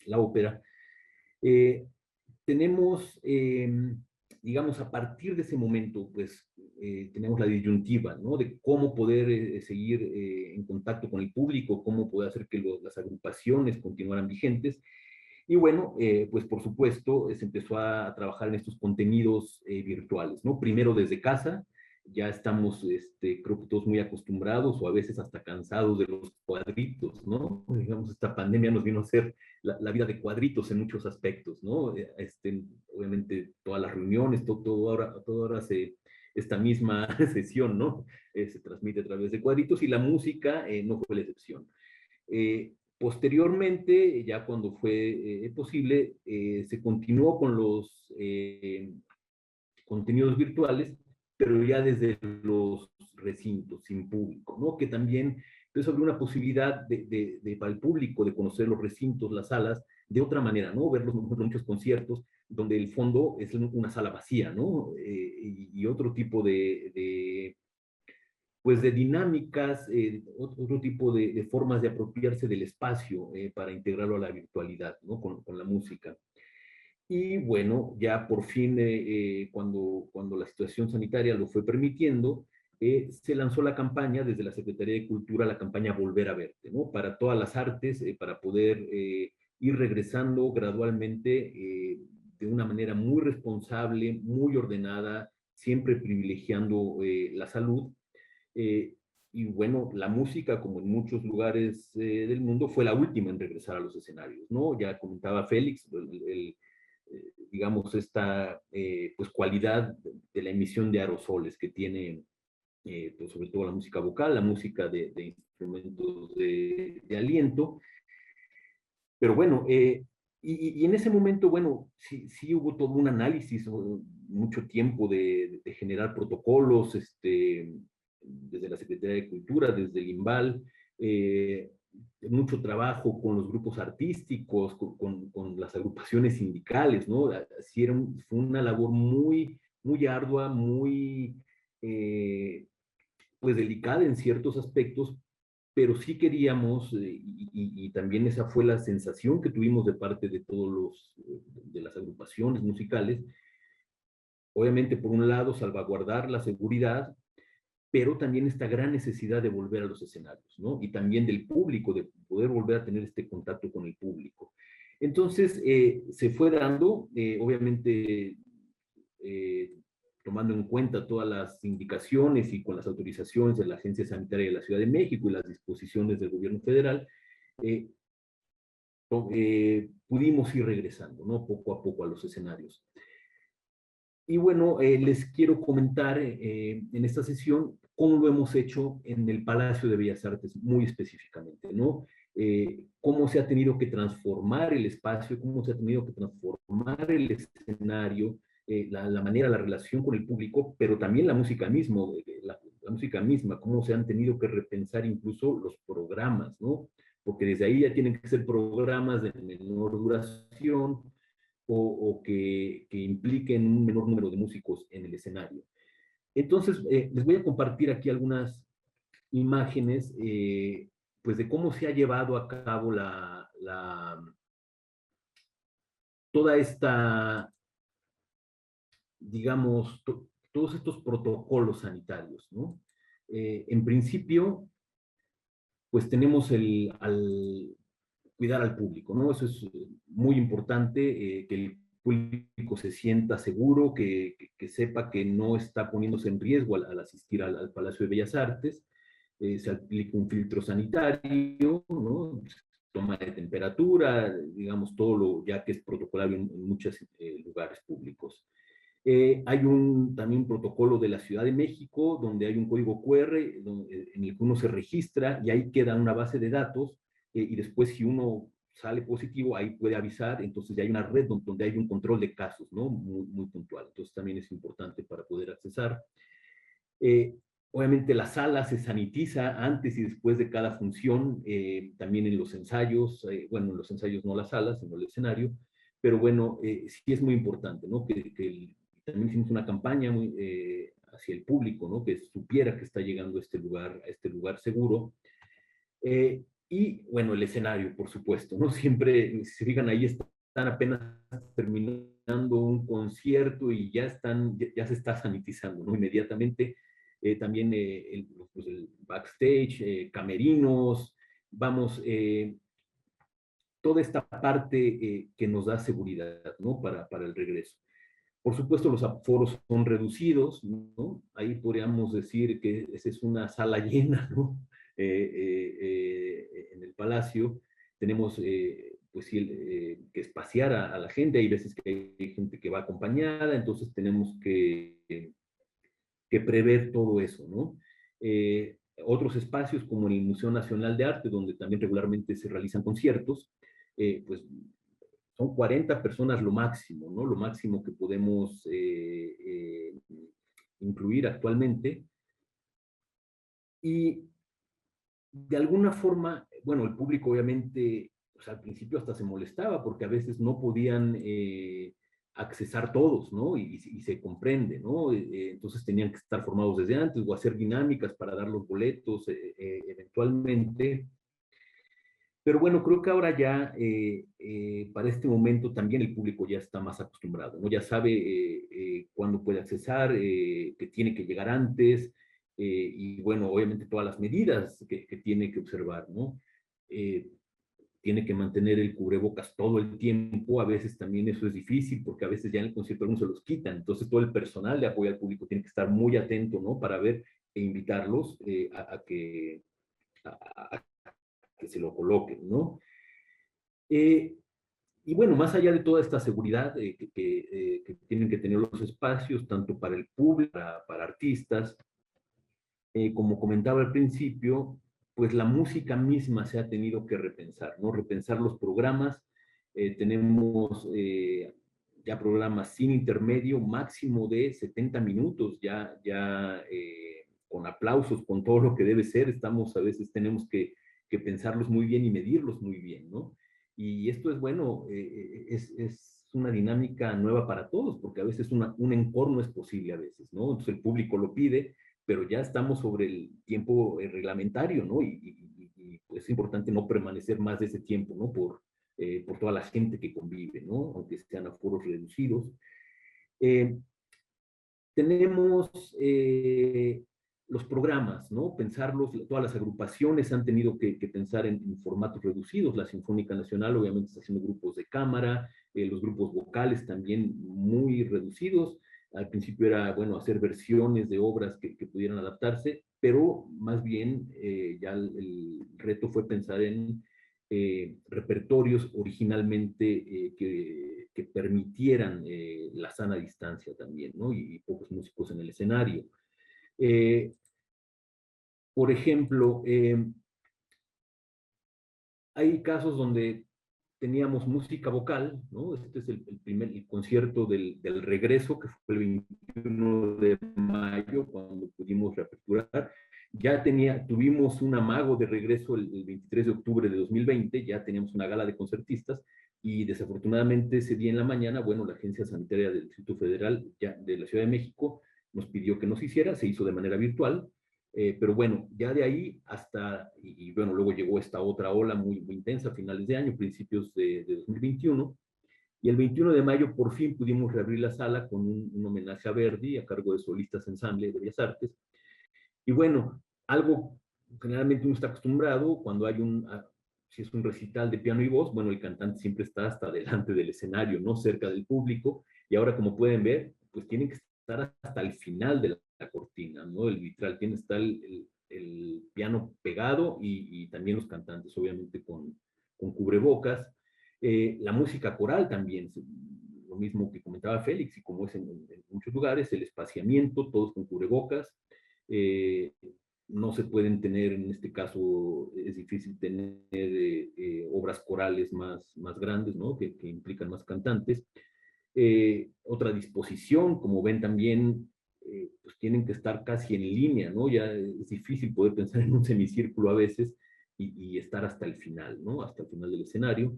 la ópera. Eh, tenemos, digamos, a partir de ese momento, pues tenemos la disyuntiva, ¿no? De cómo poder seguir en contacto con el público, cómo poder hacer que las agrupaciones continuaran vigentes. Y bueno, pues por supuesto, se empezó a trabajar en estos contenidos virtuales, ¿no? Primero desde casa, ya estamos, creo que todos muy acostumbrados o a veces hasta cansados de los cuadritos, ¿no? Digamos, esta pandemia nos vino a hacer la vida de cuadritos en muchos aspectos, ¿no? Obviamente todas las reuniones, todo ahora esta misma sesión, ¿no? Se transmite a través de cuadritos y la música no fue la excepción. Posteriormente, ya cuando fue posible, se continuó con los contenidos virtuales, pero ya desde los recintos, sin público, ¿no? Que también es sobre una posibilidad para el público de conocer los recintos, las salas, de otra manera, ¿no? Ver muchos conciertos donde el fondo es una sala vacía, ¿no? Y otro tipo pues de dinámicas, otro tipo de formas de apropiarse del espacio para integrarlo a la virtualidad, ¿no? Con la música. Y bueno, ya por fin, cuando la situación sanitaria lo fue permitiendo, se lanzó la campaña desde la Secretaría de Cultura, la campaña Volver a Verte, ¿no? Para todas las artes, para poder ir regresando gradualmente de una manera muy responsable, muy ordenada, siempre privilegiando la salud. Eh, y bueno, la música, como en muchos lugares del mundo, fue la última en regresar a los escenarios, ¿no? Ya comentaba Félix, digamos, esta pues, cualidad de la emisión de aerosoles que tiene, pues, sobre todo la música vocal, la música de instrumentos de aliento. Pero bueno, y en ese momento, bueno, sí hubo todo un análisis, mucho tiempo de generar protocolos, desde la Secretaría de Cultura, desde el IMBAL, mucho trabajo con los grupos artísticos, con las agrupaciones sindicales, ¿no? Así fue una labor muy, muy ardua, muy, pues delicada en ciertos aspectos, pero sí queríamos, y también esa fue la sensación que tuvimos de parte de todos de las agrupaciones musicales, obviamente por un lado salvaguardar la seguridad, pero también esta gran necesidad de volver a los escenarios, ¿no? Y también del público, de poder volver a tener este contacto con el público. Entonces, se fue dando, obviamente, eh, tomando en cuenta todas las indicaciones y con las autorizaciones de la Agencia Sanitaria de la Ciudad de México y las disposiciones del gobierno federal, eh, pudimos ir regresando, ¿no? Poco a poco a los escenarios. Y bueno, les quiero comentar en esta sesión cómo lo hemos hecho en el Palacio de Bellas Artes muy específicamente, ¿no? Cómo se ha tenido que transformar el espacio, cómo se ha tenido que transformar el escenario, la manera, la relación con el público, pero también la música misma, la música misma, cómo se han tenido que repensar incluso los programas, ¿no? Porque desde ahí ya tienen que ser programas de menor duración, o que impliquen un menor número de músicos en el escenario. Entonces, les voy a compartir aquí algunas imágenes, pues de cómo se ha llevado a cabo toda esta, digamos, todos estos protocolos sanitarios, ¿no? En principio, pues tenemos cuidar al público, ¿no? Eso es muy importante, que el público se sienta seguro, que sepa que no está poniéndose en riesgo al asistir al Palacio de Bellas Artes. Se aplica un filtro sanitario, ¿no? Toma de temperatura, digamos, todo lo ya que es protocolario en muchos lugares públicos. Hay también un protocolo de la Ciudad de México, donde hay un código QR en el que uno se registra y ahí queda una base de datos, y después si uno sale positivo, ahí puede avisar, entonces ya hay una red donde hay un control de casos, ¿no? Muy, muy puntual. Entonces también es importante para poder accesar. Eh, Obviamente la sala se sanitiza antes y después de cada función, también en los ensayos, bueno, en los ensayos no las salas, sino el escenario, pero bueno, sí es muy importante, ¿no? También hicimos una campaña muy, hacia el público, ¿no? Que supiera que está llegando a este lugar seguro. Y bueno, el escenario, por supuesto, ¿no? Siempre, si se fijan, ahí están apenas terminando un concierto y ya se está sanitizando, ¿no? Inmediatamente. También pues el backstage, camerinos, vamos, toda esta parte que nos da seguridad, ¿no? Para el regreso. Por supuesto, los aforos son reducidos, ¿no? Ahí podríamos decir que esa es una sala llena, ¿no? En el Palacio. Tenemos, pues sí, que espaciar a la gente. Hay veces que hay gente que va acompañada, entonces tenemos que prever todo eso, ¿no? Otros espacios como el Museo Nacional de Arte, donde también regularmente se realizan conciertos, pues son 40 personas lo máximo, ¿no? Lo máximo que podemos incluir actualmente. Y de alguna forma, bueno, el público obviamente, pues al principio hasta se molestaba porque a veces no podían accesar todos, ¿no? Y se comprende, ¿no? Entonces tenían que estar formados desde antes o hacer dinámicas para dar los boletos eventualmente. Pero bueno, creo que ahora ya para este momento también el público ya está más acostumbrado, ¿no? Ya sabe cuándo puede accesar, que tiene que llegar antes, y bueno, obviamente todas las medidas que tiene que observar, ¿no? Eh, Tiene que mantener el cubrebocas todo el tiempo, a veces también eso es difícil porque a veces ya en el concierto algunos se los quitan, entonces todo el personal de apoyo al público tiene que estar muy atento, ¿no? Para ver e invitarlos a que se lo coloquen, ¿no? Eh, y bueno, más allá de toda esta seguridad que tienen que tener los espacios, tanto para el público, para artistas, como comentaba al principio, pues la música misma se ha tenido que repensar, ¿no? Repensar los programas. Tenemos ya programas sin intermedio, máximo de 70 minutos, con aplausos, con todo lo que debe ser. A veces tenemos que pensarlos muy bien y medirlos muy bien, ¿no? Y esto es bueno, es una dinámica nueva para todos, porque a veces un encore no es posible a veces, ¿no? Entonces el público lo pide, pero ya estamos sobre el tiempo reglamentario, ¿no? Pues es importante no permanecer más de ese tiempo, ¿no? Por toda la gente que convive, ¿no? Aunque sean aforos reducidos. Eh, Tenemos los programas, ¿no? Pensarlos, todas las agrupaciones han tenido que pensar en formatos reducidos. La Sinfónica Nacional obviamente está haciendo grupos de cámara, los grupos vocales también muy reducidos. Al principio era, bueno, hacer versiones de obras que pudieran adaptarse, pero más bien ya el reto fue pensar en repertorios originalmente que permitieran la sana distancia también, ¿no? Y pocos músicos en el escenario. Eh, por ejemplo, hay casos donde teníamos música vocal, ¿no? Este es el concierto del regreso, que fue el 21 de mayo, cuando pudimos reaperturar. Tuvimos un amago de regreso el 23 de octubre de 2020, ya teníamos una gala de concertistas, y desafortunadamente ese día en la mañana, bueno, la Agencia Sanitaria del Distrito Federal de la Ciudad de México nos pidió que no se hiciera, se hizo de manera virtual, pero bueno, ya de ahí bueno, luego llegó esta otra ola muy intensa a finales de año, principios de 2021, y el 21 de mayo por fin pudimos reabrir la sala con un homenaje a Verdi a cargo de Solistas Ensamble de Bellas Artes. Y bueno, algo generalmente uno está acostumbrado cuando si es un recital de piano y voz, bueno, el cantante siempre está hasta delante del escenario, ¿no? Cerca del público, y ahora como pueden ver, pues tienen que estar hasta el final de la cortina, ¿no? El vitral tiene que estar el piano pegado y también los cantantes, obviamente, con cubrebocas. La música coral también, lo mismo que comentaba Félix, y como es en muchos lugares, el espaciamiento, todos con cubrebocas. Eh, no se pueden tener, en este caso es difícil tener obras corales más grandes, ¿no? Que implican más cantantes. Otra disposición, como ven también, pues tienen que estar casi en línea, ¿no? Ya es difícil poder pensar en un semicírculo a veces y estar hasta el final, ¿no? Hasta el final del escenario.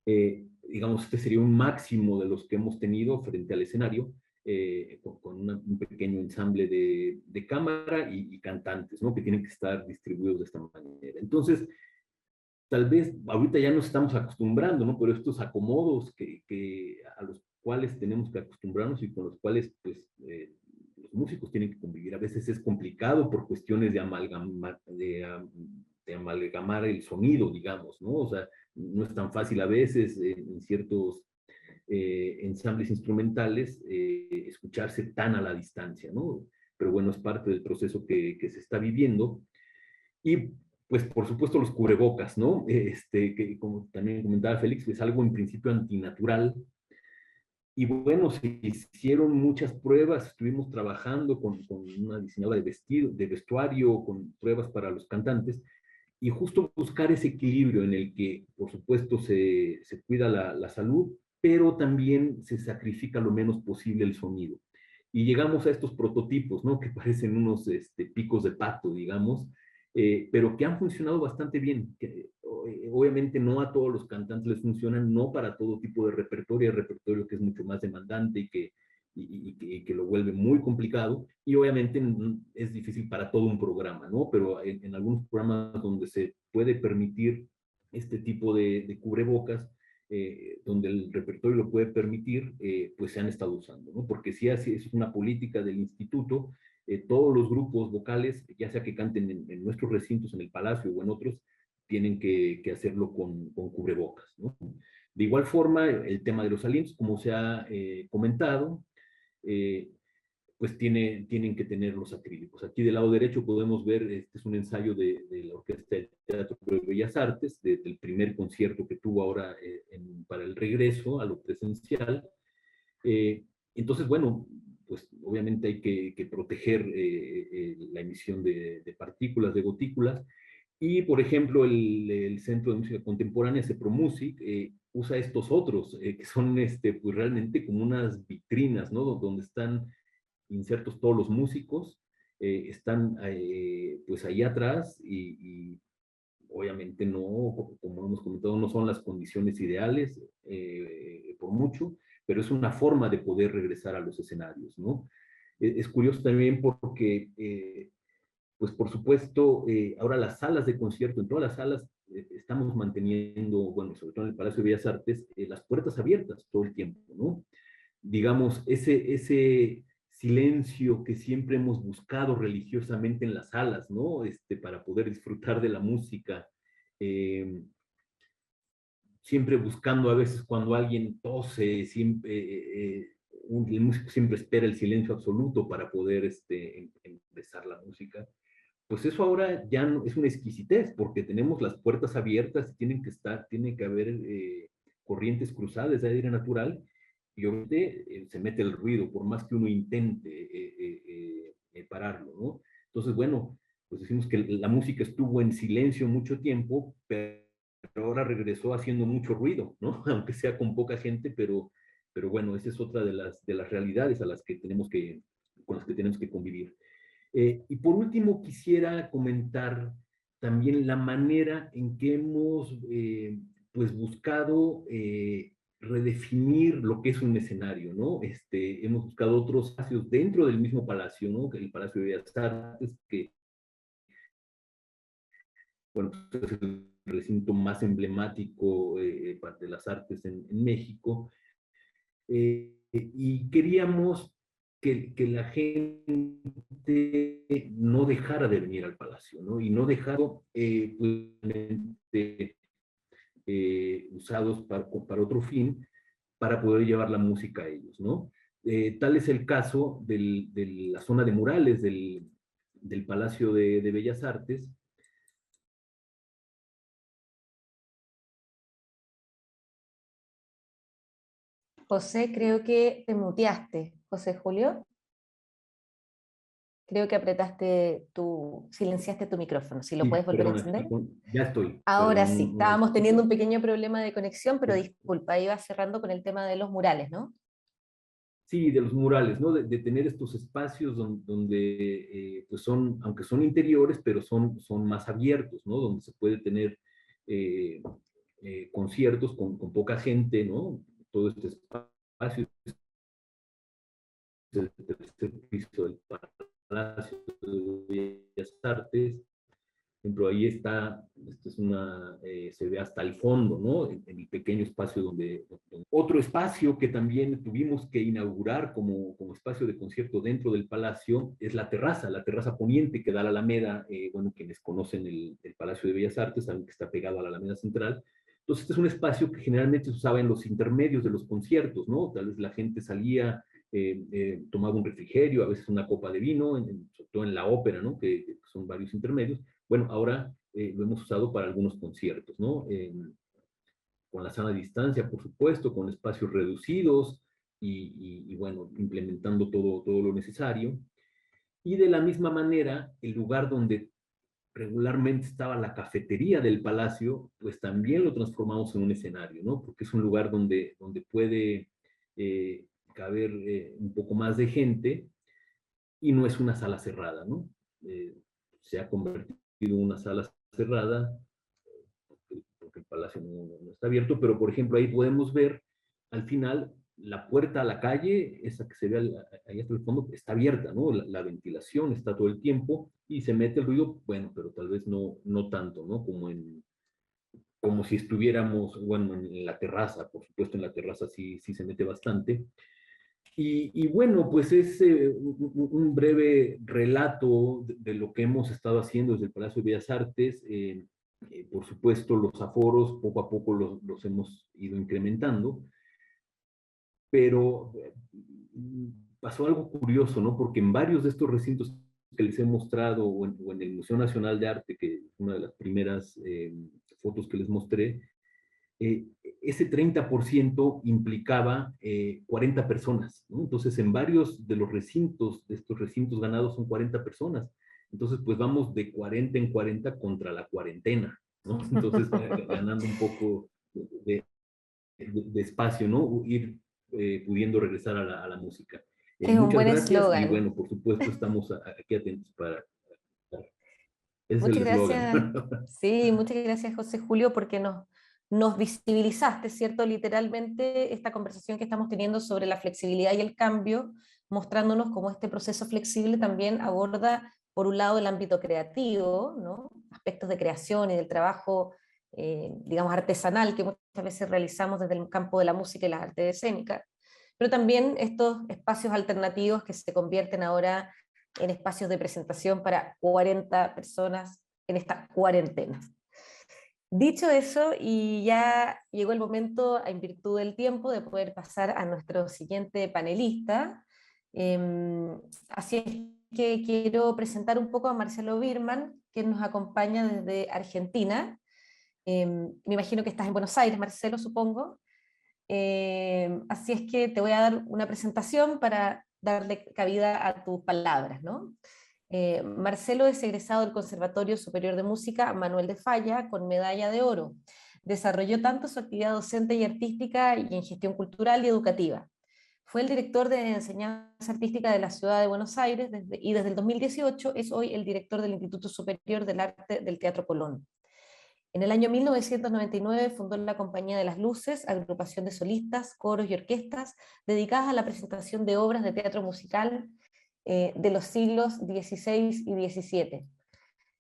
Digamos, este sería un máximo de los que hemos tenido frente al escenario, con un pequeño ensamble de cámara y cantantes, ¿no? Que tienen que estar distribuidos de esta manera. Entonces, tal vez ahorita ya nos estamos acostumbrando, ¿no? Pero estos acomodos a los cuales tenemos que acostumbrarnos y con los cuales, pues, los músicos tienen que convivir. A veces es complicado por cuestiones de amalgamar el sonido, digamos, ¿no? O sea, no es tan fácil a veces en ciertos ensambles instrumentales escucharse tan a la distancia, ¿no? Pero bueno, es parte del proceso que se está viviendo. Y pues por supuesto los cubrebocas, ¿no? Que como también comentaba Félix, es algo en principio antinatural. Y bueno, se hicieron muchas pruebas, estuvimos trabajando con una diseñadora de vestuario, con pruebas para los cantantes, y justo buscar ese equilibrio en el que, por supuesto, se cuida la salud, pero también se sacrifica lo menos posible el sonido. Y llegamos a estos prototipos, ¿no? Que parecen unos picos de pato, digamos, pero que han funcionado bastante bien. Obviamente no a todos los cantantes les funcionan, no para todo tipo de repertorio, hay repertorio que es mucho más demandante y que lo vuelve muy complicado, y obviamente es difícil para todo un programa, ¿no? Pero en algunos programas donde se puede permitir este tipo de cubrebocas, donde el repertorio lo puede permitir, pues se han estado usando, ¿no? Porque si así es una política del instituto, todos los grupos vocales, ya sea que canten en nuestros recintos, en el Palacio o en otros, tienen que hacerlo con cubrebocas, ¿no? De igual forma, el tema de los alientos, como se ha comentado, eh, pues tienen que tener los acrílicos. Aquí del lado derecho podemos ver, este es un ensayo de la Orquesta de Teatro de Bellas Artes, del primer concierto que tuvo ahora para el regreso a lo presencial. Entonces, bueno, pues obviamente hay que proteger la emisión de partículas, de gotículas, y, por ejemplo, el Centro de Música Contemporánea, CEPROMUSIC, usa estos otros, que son pues realmente como unas vitrinas, ¿no? Donde están insertos todos los músicos, están pues ahí atrás y obviamente no, como hemos comentado, no son las condiciones ideales por mucho, pero es una forma de poder regresar a los escenarios, ¿no? Es curioso también porque pues por supuesto, ahora las salas de concierto, en todas las salas estamos manteniendo, bueno, sobre todo en el Palacio de Bellas Artes, las puertas abiertas todo el tiempo, ¿no? Digamos, ese silencio que siempre hemos buscado religiosamente en las salas, ¿no? Para poder disfrutar de la música, eh, siempre buscando a veces cuando alguien tose, siempre, el músico siempre espera el silencio absoluto para poder empezar la música. Pues eso ahora ya no, es una exquisitez, porque tenemos las puertas abiertas, tiene que haber corrientes cruzadas de aire natural, y obviamente se mete el ruido, por más que uno intente pararlo, ¿no? Entonces, bueno, pues decimos que la música estuvo en silencio mucho tiempo, pero ahora regresó haciendo mucho ruido, ¿no? Aunque sea con poca gente, pero bueno, esa es otra de las realidades con las que tenemos que convivir. Y por último, quisiera comentar también la manera en que hemos pues buscado redefinir lo que es un escenario, ¿no? Hemos buscado otros espacios dentro del mismo palacio, ¿no? Que el Palacio de Bellas Artes, que, bueno, es el recinto más emblemático de las artes en México. Y queríamos que la gente no dejara de venir al palacio, ¿no? Y no dejado pues, usados para otro fin, para poder llevar la música a ellos, ¿no? Tal es el caso de la zona de murales del Palacio de Bellas Artes. José, creo que te muteaste. José Julio, creo que silenciaste tu micrófono. Si lo Sí, puedes volver a perdón, encender. ya estoy, Ahora perdón, sí, no lo estábamos teniendo escucho. un pequeño problema de conexión, pero Sí. disculpa, iba cerrando con el tema de los murales, ¿no? Sí, de los murales, ¿no? De tener estos espacios donde, pues son, aunque son interiores, pero son más abiertos, ¿no? Donde se puede tener eh, conciertos con poca gente, ¿no? Todo este espacio, el tercer piso del Palacio de Bellas Artes. Por ejemplo, ahí está, se ve hasta el fondo, ¿no? En el pequeño espacio Otro espacio que también tuvimos que inaugurar como espacio de concierto dentro del palacio es la terraza poniente que da a la Alameda. Bueno, quienes conocen el Palacio de Bellas Artes saben que está pegado a la Alameda Central. Entonces, este es un espacio que generalmente se usaba en los intermedios de los conciertos, ¿no? Tal vez la gente salía, tomaba un refrigerio, a veces una copa de vino, sobre todo en la ópera, ¿no? Que son varios intermedios. Bueno, ahora lo hemos usado para algunos conciertos, ¿no? Con la sana distancia, por supuesto, con espacios reducidos y bueno, implementando todo lo necesario. Y de la misma manera, el lugar donde regularmente estaba la cafetería del palacio, pues también lo transformamos en un escenario, ¿no? Porque es un lugar donde puede caber un poco más de gente y no es una sala cerrada, ¿no? Se ha convertido en una sala cerrada porque el palacio no está abierto, pero por ejemplo ahí podemos ver al final la puerta a la calle, esa que se ve ahí hasta el fondo, está abierta, ¿no? La ventilación está todo el tiempo y se mete el ruido, bueno, pero tal vez no tanto, ¿no? Como como si estuviéramos, bueno, en la terraza, por supuesto en la terraza sí se mete bastante. Y bueno, pues es un breve relato de lo que hemos estado haciendo desde el Palacio de Bellas Artes. Por supuesto, los aforos poco a poco los hemos ido incrementando, pero pasó algo curioso, ¿no? Porque en varios de estos recintos que les he mostrado, o en el Museo Nacional de Arte, que es una de las primeras fotos que les mostré, eh, ese 30% implicaba 40 personas, ¿no? Entonces, en varios de los recintos, de estos recintos ganados, son 40 personas. Entonces, pues vamos de 40 en 40 contra la cuarentena, ¿no? Entonces, ganando un poco de espacio, ¿no? Ir pudiendo regresar a la música. Es un Muchas buen gracias y eslogan. bueno, por supuesto, estamos aquí atentos ese es el Muchas eslogan. gracias, sí, muchas gracias José Julio porque nos visibilizaste, ¿cierto? Literalmente esta conversación que estamos teniendo sobre la flexibilidad y el cambio, mostrándonos cómo este proceso flexible también aborda, por un lado, el ámbito creativo, ¿no? Aspectos de creación y del trabajo, digamos, artesanal que muchas veces realizamos desde el campo de la música y las artes escénicas, pero también estos espacios alternativos que se convierten ahora en espacios de presentación para 40 personas en esta cuarentena. Dicho eso, y ya llegó el momento, en virtud del tiempo, de poder pasar a nuestro siguiente panelista. Así es que quiero presentar un poco a Marcelo Birman, que nos acompaña desde Argentina. Me imagino que estás en Buenos Aires, Marcelo, supongo. Así es que te voy a dar una presentación para darle cabida a tus palabras, ¿no? Marcelo es egresado del Conservatorio Superior de Música Manuel de Falla con medalla de oro. Desarrolló tanto su actividad docente y artística y en gestión cultural y educativa. Fue el director de enseñanza artística de la ciudad de Buenos Aires y desde el 2018 es hoy el director del Instituto Superior del Arte del Teatro Colón. En el año 1999 fundó la Compañía de las Luces, agrupación de solistas, coros y orquestas dedicadas a la presentación de obras de teatro musical de los siglos XVI y XVII.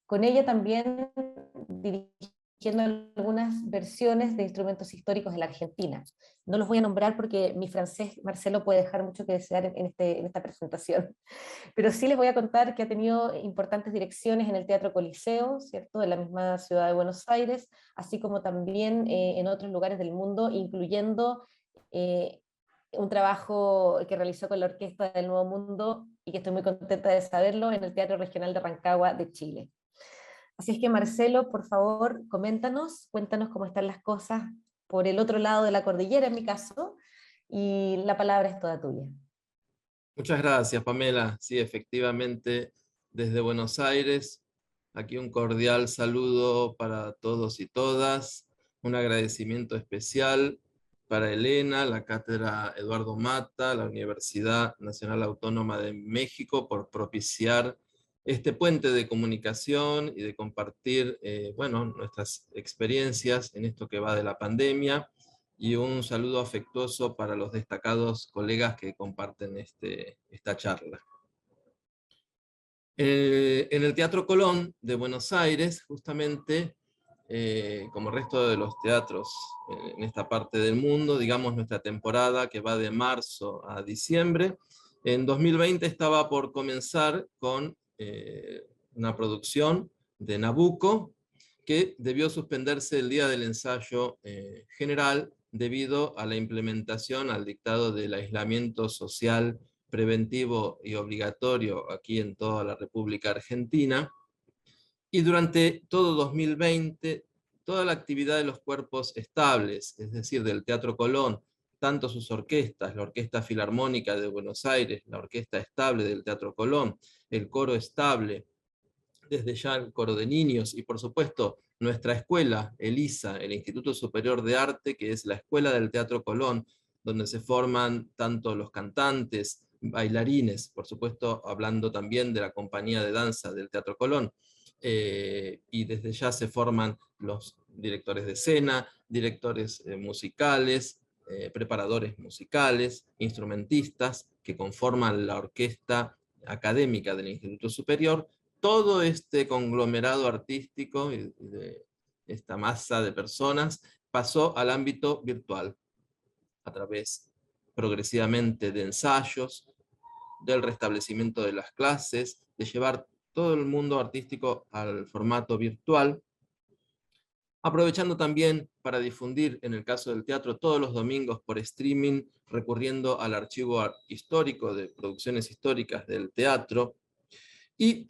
Con ella también dirigiendo algunas versiones de instrumentos históricos de la Argentina. No los voy a nombrar porque mi francés, Marcelo, puede dejar mucho que desear en esta presentación. Pero sí les voy a contar que ha tenido importantes direcciones en el Teatro Coliseo, ¿cierto?, de la misma ciudad de Buenos Aires, así como también en otros lugares del mundo, incluyendo un trabajo que realizó con la Orquesta del Nuevo Mundo, y que estoy muy contenta de saberlo, en el Teatro Regional de Rancagua de Chile. Así es que Marcelo, por favor, cuéntanos cómo están las cosas por el otro lado de la cordillera, en mi caso, y la palabra es toda tuya. Muchas gracias, Pamela. Sí, efectivamente, desde Buenos Aires, aquí un cordial saludo para todos y todas, un agradecimiento especial para Elena, la Cátedra Eduardo Mata, la Universidad Nacional Autónoma de México, por propiciar este puente de comunicación y de compartir bueno, nuestras experiencias en esto que va de la pandemia, y un saludo afectuoso para los destacados colegas que comparten esta charla. En el Teatro Colón de Buenos Aires, justamente, como el resto de los teatros en esta parte del mundo, digamos nuestra temporada que va de marzo a diciembre, en 2020 estaba por comenzar con una producción de Nabucco, que debió suspenderse el día del ensayo general debido a la implementación, al dictado del aislamiento social preventivo y obligatorio aquí en toda la República Argentina. Y durante todo 2020, toda la actividad de los cuerpos estables, es decir, del Teatro Colón, tanto sus orquestas, la Orquesta Filarmónica de Buenos Aires, la Orquesta Estable del Teatro Colón, el Coro Estable, desde ya el Coro de Niños, y por supuesto nuestra escuela, el ISA, el Instituto Superior de Arte, que es la escuela del Teatro Colón, donde se forman tanto los cantantes, bailarines, por supuesto hablando también de la compañía de danza del Teatro Colón, y desde ya se forman los directores de escena, directores musicales, preparadores musicales, instrumentistas que conforman la orquesta académica del Instituto Superior. Todo este conglomerado artístico esta masa de personas, pasó al ámbito virtual, a través progresivamente de ensayos, del restablecimiento de las clases, de llevar todo el mundo artístico al formato virtual, aprovechando también para difundir, en el caso del teatro, todos los domingos por streaming, recurriendo al archivo histórico de producciones históricas del teatro, y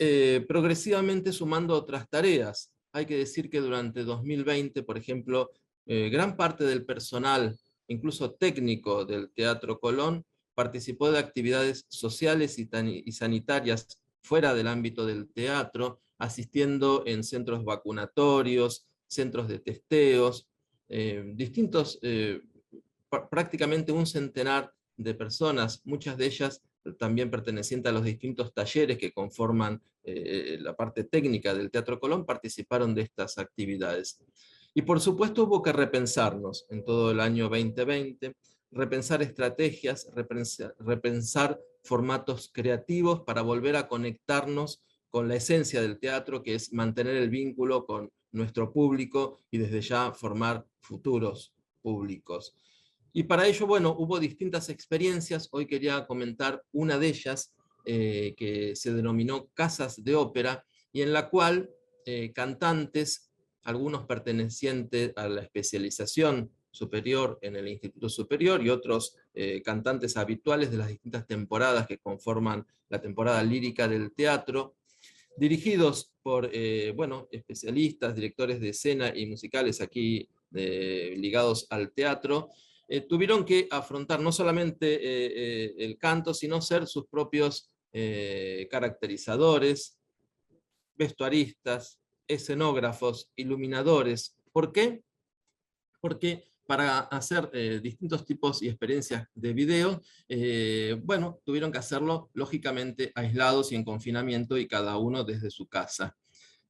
progresivamente sumando otras tareas. Hay que decir que durante 2020, por ejemplo, gran parte del personal, incluso técnico del Teatro Colón, participó de actividades sociales y sanitarias fuera del ámbito del teatro, asistiendo en centros vacunatorios, centros de testeos, prácticamente un centenar de personas, muchas de ellas también pertenecientes a los distintos talleres que conforman la parte técnica del Teatro Colón, participaron de estas actividades. Y por supuesto hubo que repensarnos en todo el año 2020, repensar estrategias, repensar formatos creativos para volver a conectarnos con la esencia del teatro, que es mantener el vínculo con nuestro público y desde ya formar futuros públicos. Y para ello, bueno, hubo distintas experiencias. Hoy quería comentar una de ellas, que se denominó Casas de Ópera, y en la cual cantantes, algunos pertenecientes a la especialización superior en el Instituto Superior y otros cantantes habituales de las distintas temporadas que conforman la temporada lírica del teatro, dirigidos por especialistas, directores de escena y musicales aquí ligados al teatro, tuvieron que afrontar no solamente el canto, sino ser sus propios caracterizadores, vestuaristas, escenógrafos, iluminadores. ¿Por qué? Porque para hacer distintos tipos y experiencias de video, tuvieron que hacerlo lógicamente aislados y en confinamiento y cada uno desde su casa.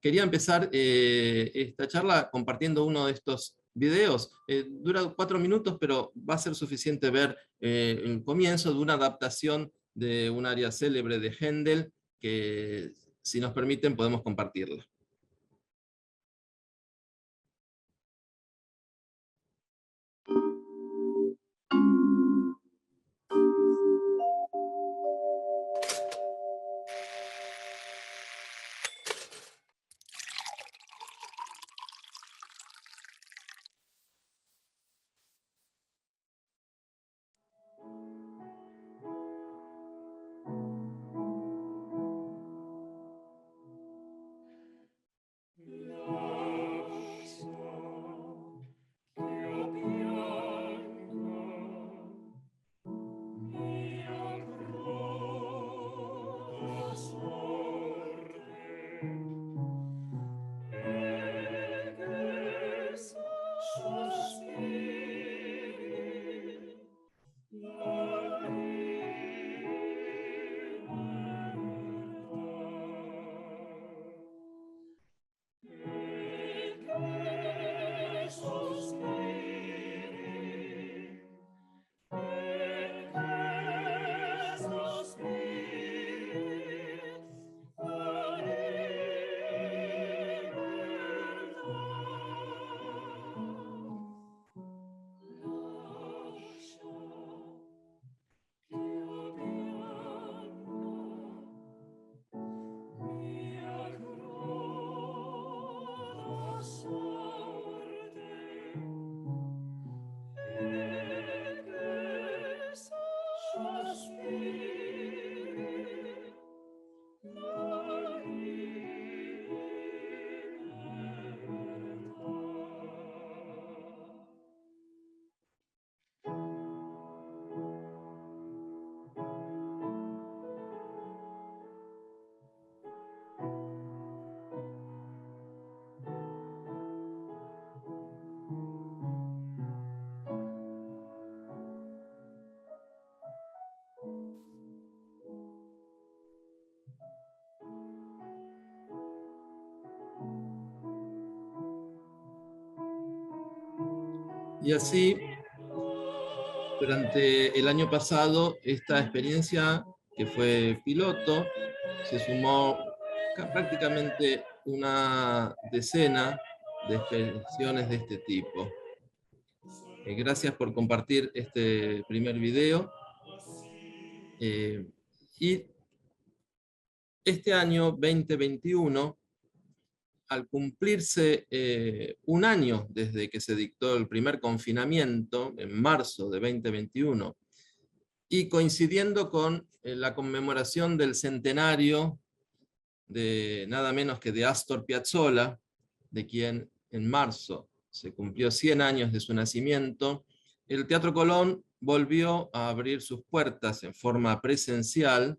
Quería empezar esta charla compartiendo uno de estos videos. Dura 4 minutos, pero va a ser suficiente ver el comienzo de una adaptación de un aria célebre de Händel, que si nos permiten podemos compartirla. Y así, durante el año pasado, esta experiencia, que fue piloto, se sumó prácticamente una decena de expresiones de este tipo. Gracias por compartir este primer video. Y este año 2021, al cumplirse un año desde que se dictó el primer confinamiento, en marzo de 2021, y coincidiendo con la conmemoración del centenario de nada menos que de Astor Piazzolla, de quien en marzo se cumplió 100 años de su nacimiento, el Teatro Colón volvió a abrir sus puertas en forma presencial,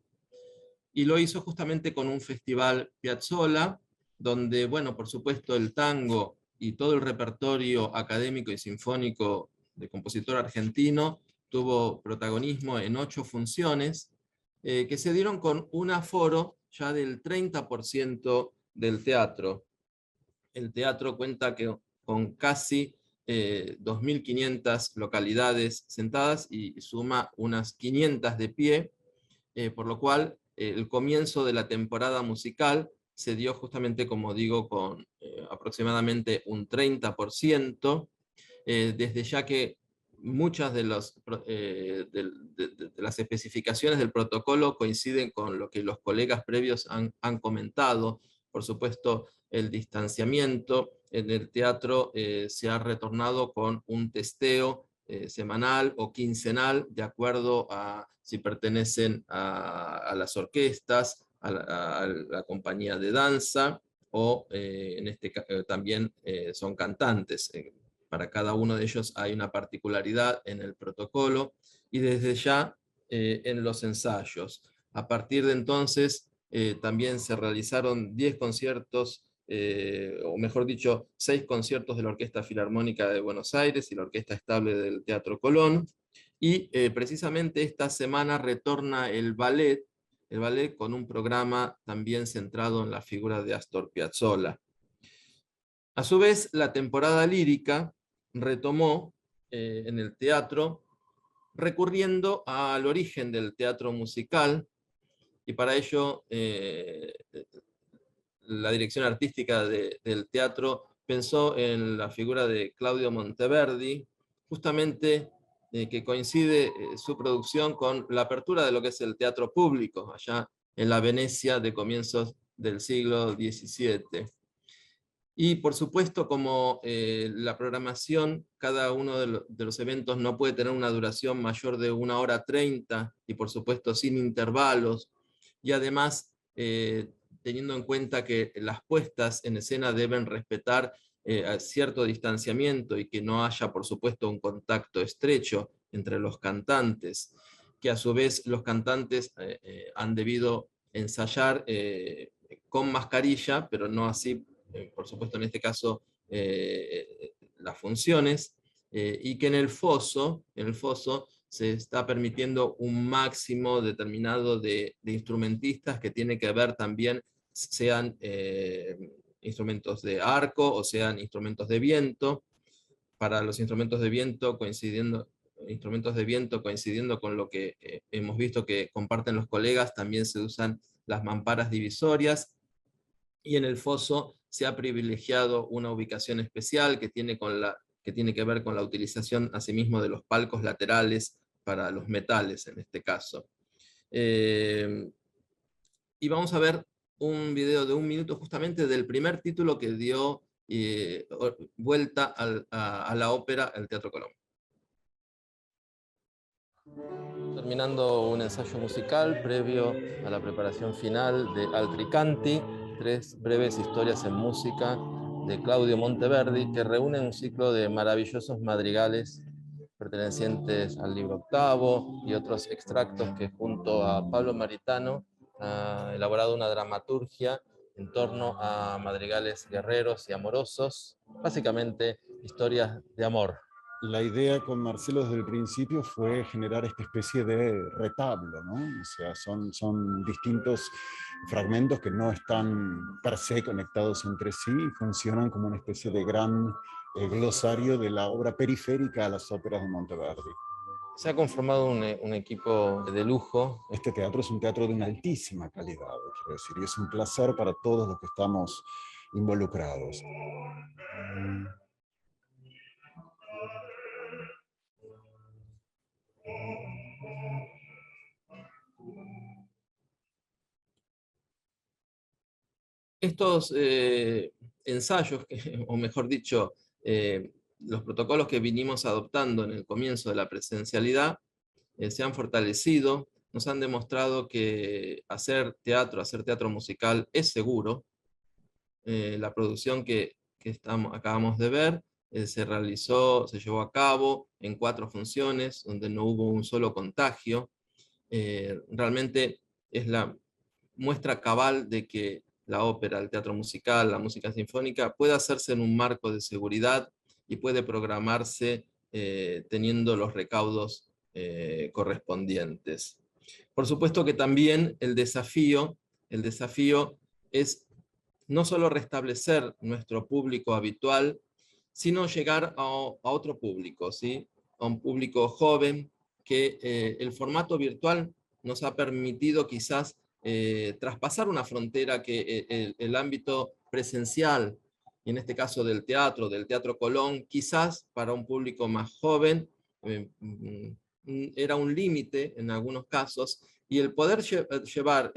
y lo hizo justamente con un festival Piazzolla, donde, bueno, por supuesto el tango y todo el repertorio académico y sinfónico de compositor argentino tuvo protagonismo en 8 funciones, que se dieron con un aforo ya del 30% del teatro. El teatro cuenta con casi 2.500 localidades sentadas y suma unas 500 de pie, por lo cual el comienzo de la temporada musical se dio justamente, como digo, con aproximadamente un 30%, desde ya que muchas de las especificaciones del protocolo coinciden con lo que los colegas previos han comentado. Por supuesto, el distanciamiento en el teatro se ha retornado con un testeo semanal o quincenal, de acuerdo a si pertenecen a las orquestas, a la compañía de danza, o en este también son cantantes. Para cada uno de ellos hay una particularidad en el protocolo, y desde ya en los ensayos. A partir de entonces también se realizaron 10 conciertos, o mejor dicho, 6 conciertos de la Orquesta Filarmónica de Buenos Aires y la Orquesta Estable del Teatro Colón, y precisamente esta semana retorna el ballet con un programa también centrado en la figura de Astor Piazzolla. A su vez, la temporada lírica retomó en el teatro, recurriendo al origen del teatro musical, y para ello la dirección artística del teatro pensó en la figura de Claudio Monteverdi, justamente que coincide su producción con la apertura de lo que es el teatro público, allá en la Venecia de comienzos del siglo XVII. Y por supuesto, como la programación, cada uno de los eventos no puede tener una duración mayor de 1 hora 30, y por supuesto sin intervalos, y además teniendo en cuenta que las puestas en escena deben respetar cierto distanciamiento, y que no haya por supuesto un contacto estrecho entre los cantantes, que a su vez los cantantes han debido ensayar con mascarilla, pero no así por supuesto en este caso las funciones, y que en el foso se está permitiendo un máximo determinado de instrumentistas, que tiene que ver también, sean instrumentos de arco o sean instrumentos de viento. Para los instrumentos de viento coincidiendo con lo que hemos visto que comparten los colegas, también se usan las mamparas divisorias, y en el foso se ha privilegiado una ubicación especial que tiene que ver con la utilización asimismo de los palcos laterales para los metales en este caso. Y vamos a ver un video de 1 minuto justamente del primer título que dio vuelta a la ópera El Teatro Colón. Terminando un ensayo musical previo a la preparación final de Altricanti, 3 breves historias en música de Claudio Monteverdi, que reúnen un ciclo de maravillosos madrigales pertenecientes al libro octavo, y otros extractos que junto a Pablo Maritano ha elaborado una dramaturgia en torno a madrigales guerreros y amorosos, básicamente historias de amor. La idea con Marcelo desde el principio fue generar esta especie de retablo, ¿no? O sea, son distintos fragmentos que no están per se conectados entre sí y funcionan como una especie de gran glosario de la obra periférica a las óperas de Monteverdi. Se ha conformado un equipo de lujo. Este teatro es un teatro de una altísima calidad, quiero decir, y es un placer para todos los que estamos involucrados. Estos ensayos, o mejor dicho, los protocolos que vinimos adoptando en el comienzo de la presencialidad, se han fortalecido, nos han demostrado que hacer teatro musical es seguro. La producción que acabamos de ver se llevó a cabo en 4 funciones, donde no hubo un solo contagio. Realmente es la muestra cabal de que la ópera, el teatro musical, la música sinfónica puede hacerse en un marco de seguridad y puede programarse teniendo los recaudos correspondientes. Por supuesto que también el desafío es no solo restablecer nuestro público habitual, sino llegar a otro público, ¿sí? A un público joven que el formato virtual nos ha permitido quizás traspasar una frontera que el ámbito presencial, y en este caso del Teatro Colón, quizás para un público más joven era un límite en algunos casos, y el poder llevar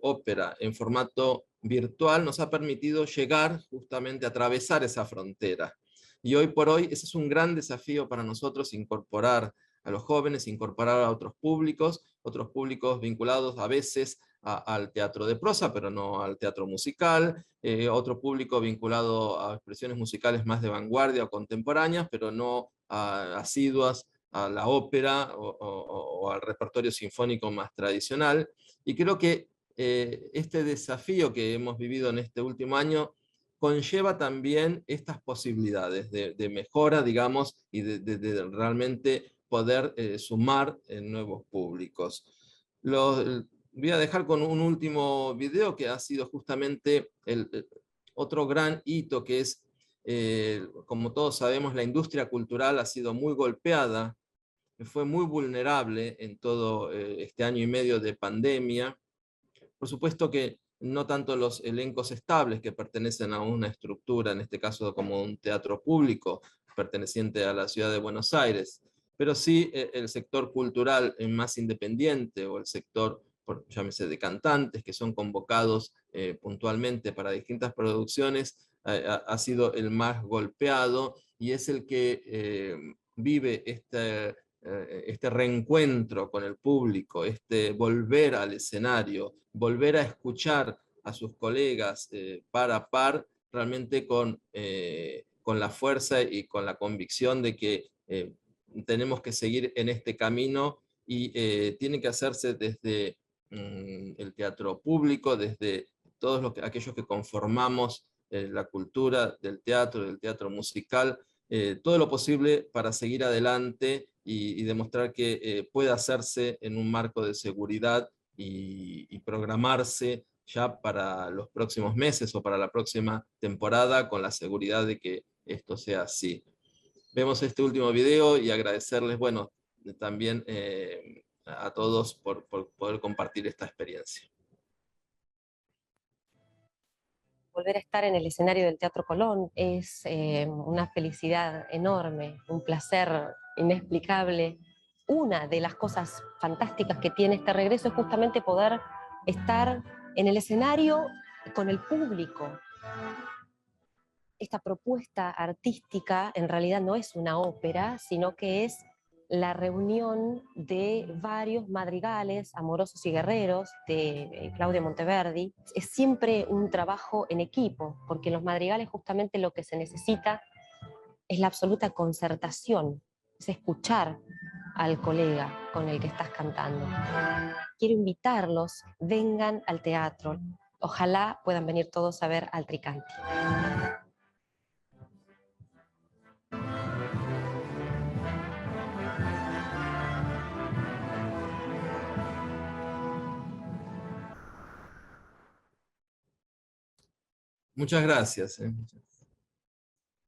ópera en formato virtual nos ha permitido llegar justamente a atravesar esa frontera. Y hoy por hoy ese es un gran desafío para nosotros, incorporar a los jóvenes, incorporar a otros públicos vinculados a veces al teatro de prosa, pero no al teatro musical, otro público vinculado a expresiones musicales más de vanguardia o contemporáneas, pero no asiduas a la ópera o al repertorio sinfónico más tradicional. Y creo que este desafío que hemos vivido en este último año conlleva también estas posibilidades de mejora, digamos, y de realmente poder sumar nuevos públicos. Voy a dejar con un último video que ha sido justamente otro gran hito, que es, como todos sabemos, la industria cultural ha sido muy golpeada, fue muy vulnerable en todo este año y medio de pandemia. Por supuesto que no tanto los elencos estables que pertenecen a una estructura, en este caso como un teatro público perteneciente a la ciudad de Buenos Aires, pero sí el sector cultural más independiente, o el sector, llámese, de cantantes que son convocados puntualmente para distintas producciones, ha sido el más golpeado, y es el que vive este reencuentro con el público, este volver al escenario, volver a escuchar a sus colegas par a par, realmente con la fuerza y con la convicción de que tenemos que seguir en este camino, y tiene que hacerse desde el teatro público, desde todos aquellos que conformamos la cultura del teatro musical, todo lo posible para seguir adelante y demostrar que puede hacerse en un marco de seguridad y programarse ya para los próximos meses o para la próxima temporada con la seguridad de que esto sea así. Vemos este último video y agradecerles, bueno, también a todos por poder compartir esta experiencia. Volver a estar en el escenario del Teatro Colón es una felicidad enorme, un placer inexplicable. Una de las cosas fantásticas que tiene este regreso es justamente poder estar en el escenario con el público. Esta propuesta artística en realidad no es una ópera, sino que es la reunión de varios madrigales amorosos y guerreros de Claudio Monteverdi. Es siempre un trabajo en equipo, porque en los madrigales justamente lo que se necesita es la absoluta concertación, es escuchar al colega con el que estás cantando. Quiero invitarlos, vengan al teatro. Ojalá puedan venir todos a ver Altricanti. Muchas gracias.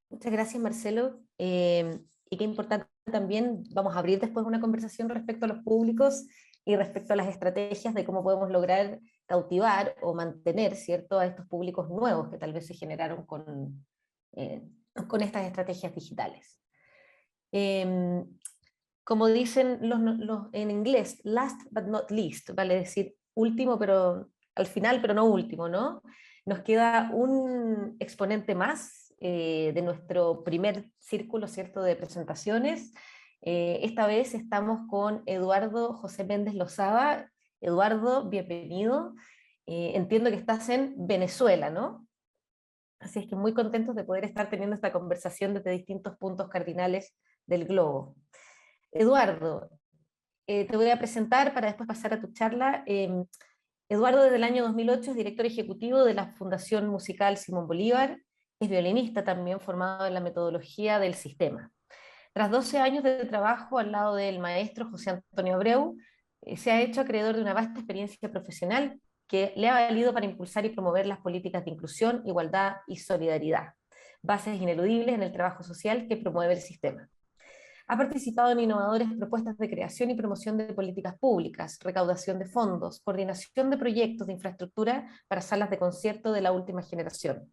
Muchas gracias, Marcelo. Y qué importante también, vamos a abrir después una conversación respecto a los públicos y respecto a las estrategias de cómo podemos lograr cautivar o mantener, ¿cierto?, a estos públicos nuevos que tal vez se generaron con estas estrategias digitales. Como dicen en inglés, last but not least, vale decir último, pero al final, pero no último, ¿no? Nos queda un exponente más de nuestro primer círculo, ¿cierto?, de presentaciones. Esta vez estamos con Eduardo José Méndez Lozada. Eduardo, bienvenido. Entiendo que estás en Venezuela, ¿no? Así es que muy contentos de poder estar teniendo esta conversación desde distintos puntos cardinales del globo. Eduardo, te voy a presentar para después pasar a tu charla. Eduardo desde el año 2008 es director ejecutivo de la Fundación Musical Simón Bolívar, es violinista también formado en la metodología del sistema. Tras 12 años de trabajo al lado del maestro José Antonio Abreu, se ha hecho acreedor de una vasta experiencia profesional que le ha valido para impulsar y promover las políticas de inclusión, igualdad y solidaridad, bases ineludibles en el trabajo social que promueve el sistema. Ha participado en innovadoras propuestas de creación y promoción de políticas públicas, recaudación de fondos, coordinación de proyectos de infraestructura para salas de concierto de la última generación,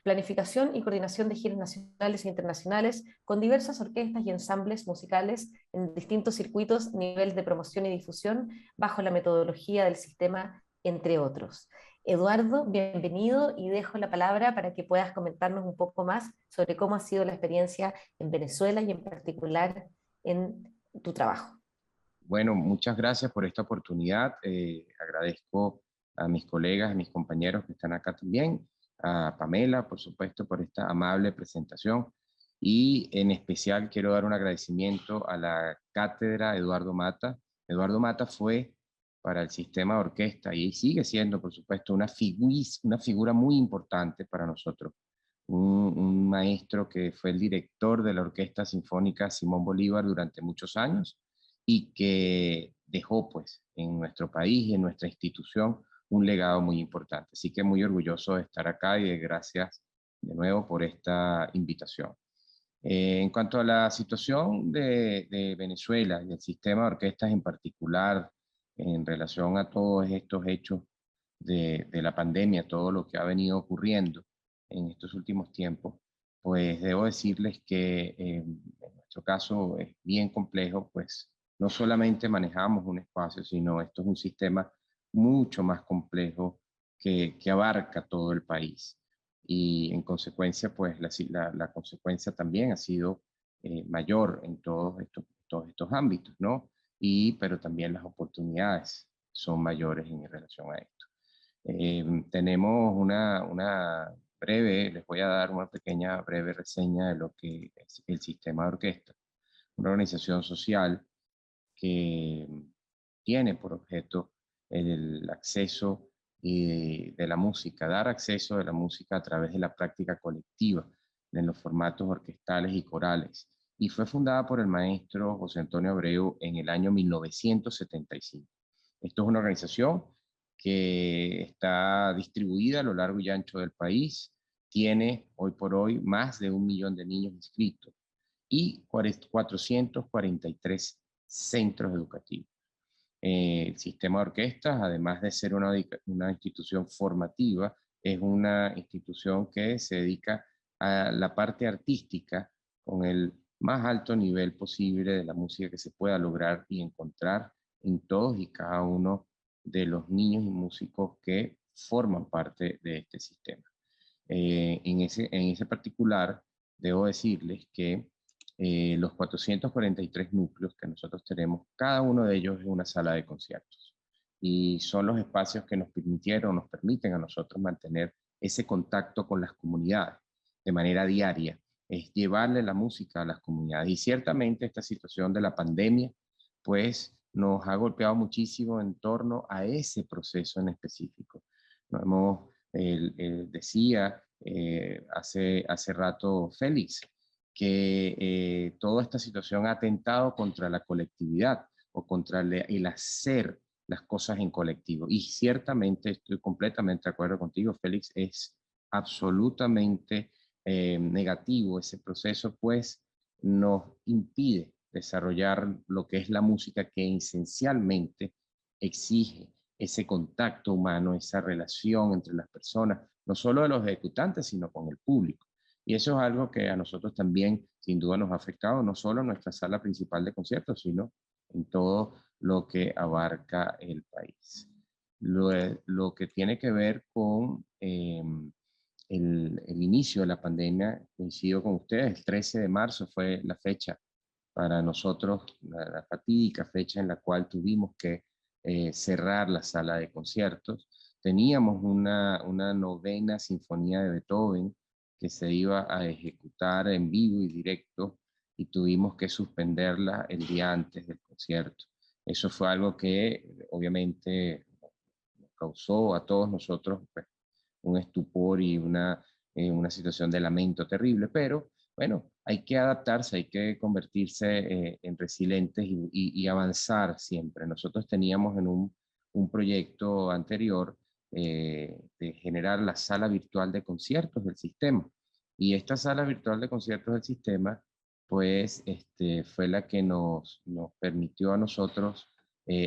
planificación y coordinación de giras nacionales e internacionales con diversas orquestas y ensambles musicales en distintos circuitos, niveles de promoción y difusión bajo la metodología del sistema, entre otros. Eduardo, bienvenido y dejo la palabra para que puedas comentarnos un poco más sobre cómo ha sido la experiencia en Venezuela y en particular en tu trabajo. Bueno, muchas gracias por esta oportunidad. Agradezco a mis colegas, a mis compañeros que están acá también, a Pamela, por supuesto, por esta amable presentación. Y en especial quiero dar un agradecimiento a la cátedra Eduardo Mata. Eduardo Mata fue para el sistema de orquesta y sigue siendo, por supuesto, una figura muy importante para nosotros. Un maestro que fue el director de la Orquesta Sinfónica Simón Bolívar durante muchos años y que dejó pues en nuestro país y en nuestra institución un legado muy importante. Así que muy orgulloso de estar acá y gracias de nuevo por esta invitación. En cuanto a la situación de Venezuela y el sistema de orquestas en particular en relación a todos estos hechos de la pandemia, todo lo que ha venido ocurriendo en estos últimos tiempos, pues debo decirles que en nuestro caso es bien complejo, pues no solamente manejamos un espacio, sino esto es un sistema mucho más complejo que abarca todo el país. Y en consecuencia, pues la consecuencia también ha sido mayor en todos estos ámbitos, ¿no? Pero también las oportunidades son mayores en relación a esto. Tenemos una breve, les voy a dar una pequeña breve reseña de lo que es el sistema de orquesta, una organización social que tiene por objeto el acceso de la música, dar acceso de la música a través de la práctica colectiva en los formatos orquestales y corales. Y fue fundada por el maestro José Antonio Abreu en el año 1975. Esto es una organización que está distribuida a lo largo y ancho del país, tiene hoy por hoy más de 1 millón de niños inscritos y 443 centros educativos. El sistema de orquestas, además de ser una institución formativa, es una institución que se dedica a la parte artística con el más alto nivel posible de la música que se pueda lograr y encontrar en todos y cada uno de los niños y músicos que forman parte de este sistema. En ese particular, debo decirles que los 443 núcleos que nosotros tenemos, cada uno de ellos es una sala de conciertos. Y son los espacios que nos permiten a nosotros mantener ese contacto con las comunidades de manera diaria, es llevarle la música a las comunidades. Y ciertamente esta situación de la pandemia, pues nos ha golpeado muchísimo en torno a ese proceso en específico. Decía hace rato Félix, que toda esta situación ha atentado contra la colectividad o contra el hacer las cosas en colectivo. Y ciertamente estoy completamente de acuerdo contigo, Félix, es absolutamente negativo ese proceso, pues nos impide desarrollar lo que es la música que esencialmente exige ese contacto humano, esa relación entre las personas, no solo de los ejecutantes, sino con el público. Y eso es algo que a nosotros también, sin duda, nos ha afectado, no solo en nuestra sala principal de conciertos, sino en todo lo que abarca el país. Lo que tiene que ver con el inicio de la pandemia, coincido con ustedes, el 13 de marzo fue la fecha para nosotros, la fatídica fecha en la cual tuvimos que cerrar la sala de conciertos. Teníamos una novena sinfonía de Beethoven que se iba a ejecutar en vivo y directo y tuvimos que suspenderla el día antes del concierto. Eso fue algo que obviamente nos causó a todos nosotros pues, un estupor y una situación de lamento terrible, pero bueno, hay que adaptarse, hay que convertirse en resilientes y avanzar siempre. Nosotros teníamos en un proyecto anterior de generar la sala virtual de conciertos del sistema. Y esta sala virtual de conciertos del sistema, pues, fue la que nos permitió a nosotros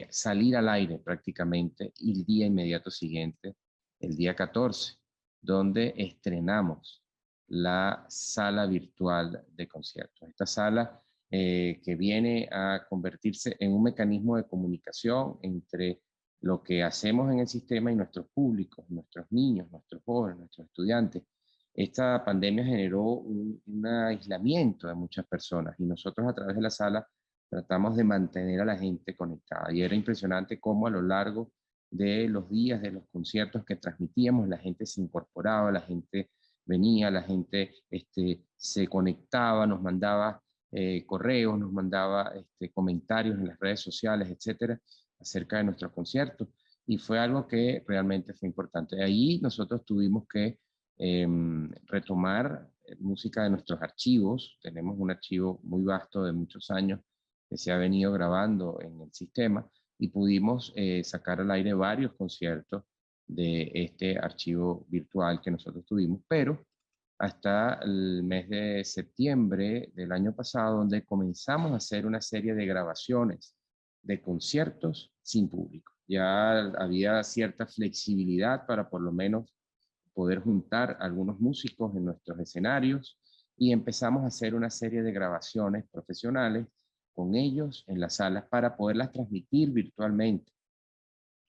salir al aire prácticamente y el día inmediato siguiente, el día 14, donde estrenamos la sala virtual de conciertos. Esta sala que viene a convertirse en un mecanismo de comunicación entre lo que hacemos en el sistema y nuestros públicos, nuestros niños, nuestros jóvenes, nuestros estudiantes. Esta pandemia generó un aislamiento de muchas personas y nosotros a través de la sala tratamos de mantener a la gente conectada. Y era impresionante cómo a lo largo de los días de los conciertos que transmitíamos, la gente se incorporaba, la gente venía, la gente se conectaba, nos mandaba correos, nos mandaba comentarios en las redes sociales, etcétera, acerca de nuestros conciertos. Y fue algo que realmente fue importante. Ahí nosotros tuvimos que retomar música de nuestros archivos. Tenemos un archivo muy vasto de muchos años que se ha venido grabando en el sistema y pudimos sacar al aire varios conciertos de este archivo virtual que nosotros tuvimos, pero hasta el mes de septiembre del año pasado, donde comenzamos a hacer una serie de grabaciones de conciertos sin público. Ya había cierta flexibilidad para por lo menos poder juntar algunos músicos en nuestros escenarios y empezamos a hacer una serie de grabaciones profesionales con ellos en las salas para poderlas transmitir virtualmente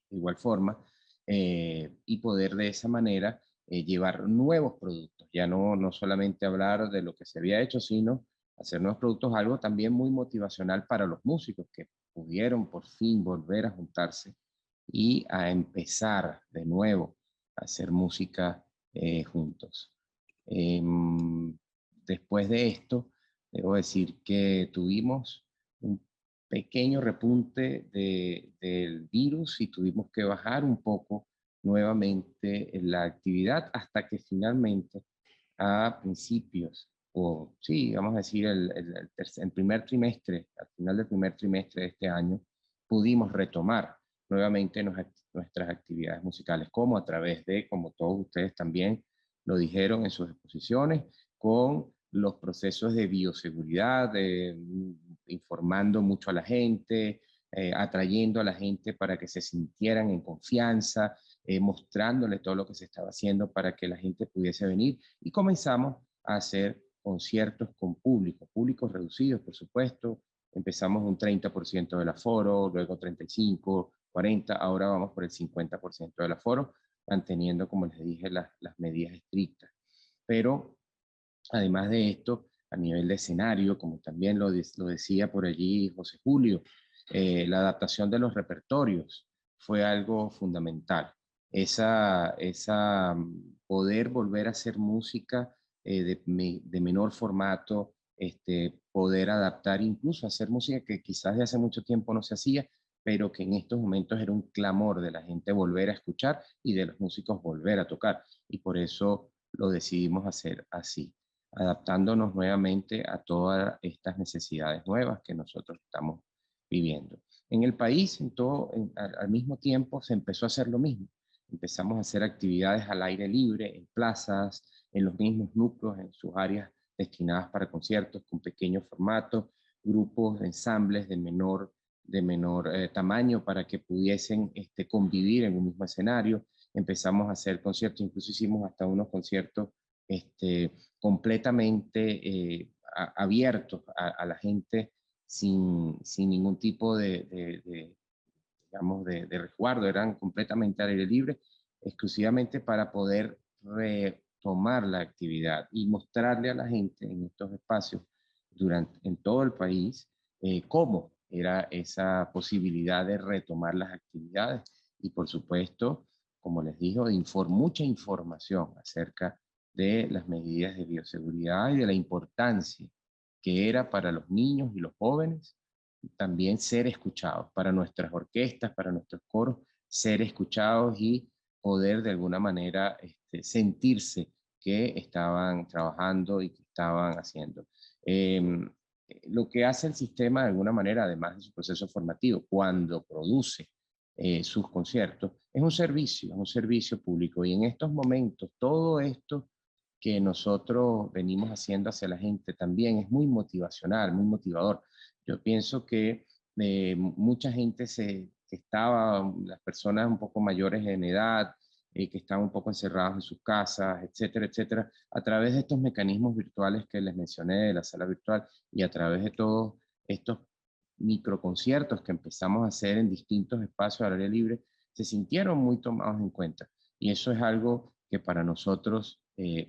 de igual forma y poder de esa manera llevar nuevos productos, ya no solamente hablar de lo que se había hecho, sino hacer nuevos productos, algo también muy motivacional para los músicos que pudieron por fin volver a juntarse y a empezar de nuevo a hacer música juntos. Después de esto, debo decir que tuvimos un pequeño repunte del virus y tuvimos que bajar un poco nuevamente la actividad hasta que finalmente a principios, o sí, vamos a decir el primer trimestre, al final del primer trimestre de este año, pudimos retomar nuevamente nuestras actividades musicales, como a través de, como todos ustedes también lo dijeron en sus exposiciones, con los procesos de bioseguridad, informando mucho a la gente, atrayendo a la gente para que se sintieran en confianza, mostrándole todo lo que se estaba haciendo para que la gente pudiese venir y comenzamos a hacer conciertos con públicos reducidos, por supuesto. Empezamos un 30% del aforo, luego 35, 40, ahora vamos por el 50% del aforo, manteniendo, como les dije, las medidas estrictas. Pero además de esto, a nivel de escenario, como también lo decía por allí José Julio, la adaptación de los repertorios fue algo fundamental. Poder volver a hacer música de menor formato, poder adaptar, incluso hacer música que quizás de hace mucho tiempo no se hacía, pero que en estos momentos era un clamor de la gente volver a escuchar y de los músicos volver a tocar. Y por eso lo decidimos hacer así, adaptándonos nuevamente a todas estas necesidades nuevas que nosotros estamos viviendo. En el país, al mismo tiempo, se empezó a hacer lo mismo. Empezamos a hacer actividades al aire libre, en plazas, en los mismos núcleos, en sus áreas destinadas para conciertos con pequeño formato, grupos, ensambles de menor de menor tamaño para que pudiesen convivir en un mismo escenario. Empezamos a hacer conciertos, incluso hicimos hasta unos conciertos completamente abiertos a la gente sin ningún tipo digamos, de resguardo, eran completamente al aire libre, exclusivamente para poder retomar la actividad y mostrarle a la gente en estos espacios en todo el país cómo era esa posibilidad de retomar las actividades y por supuesto, como les digo, mucha información acerca de las medidas de bioseguridad y de la importancia que era para los niños y los jóvenes también ser escuchados, para nuestras orquestas, para nuestros coros, ser escuchados y poder de alguna manera sentirse que estaban trabajando y que estaban haciendo. Lo que hace el sistema de alguna manera, además de su proceso formativo, cuando produce sus conciertos, es un servicio público. Y en estos momentos, todo esto que nosotros venimos haciendo hacia la gente también es muy motivacional, muy motivador. Yo pienso que mucha gente que estaba, las personas un poco mayores en edad, que estaban un poco encerrados en sus casas, etcétera, etcétera, a través de estos mecanismos virtuales que les mencioné, de la sala virtual, y a través de todos estos microconciertos que empezamos a hacer en distintos espacios al aire libre, se sintieron muy tomados en cuenta. Y eso es algo que para nosotros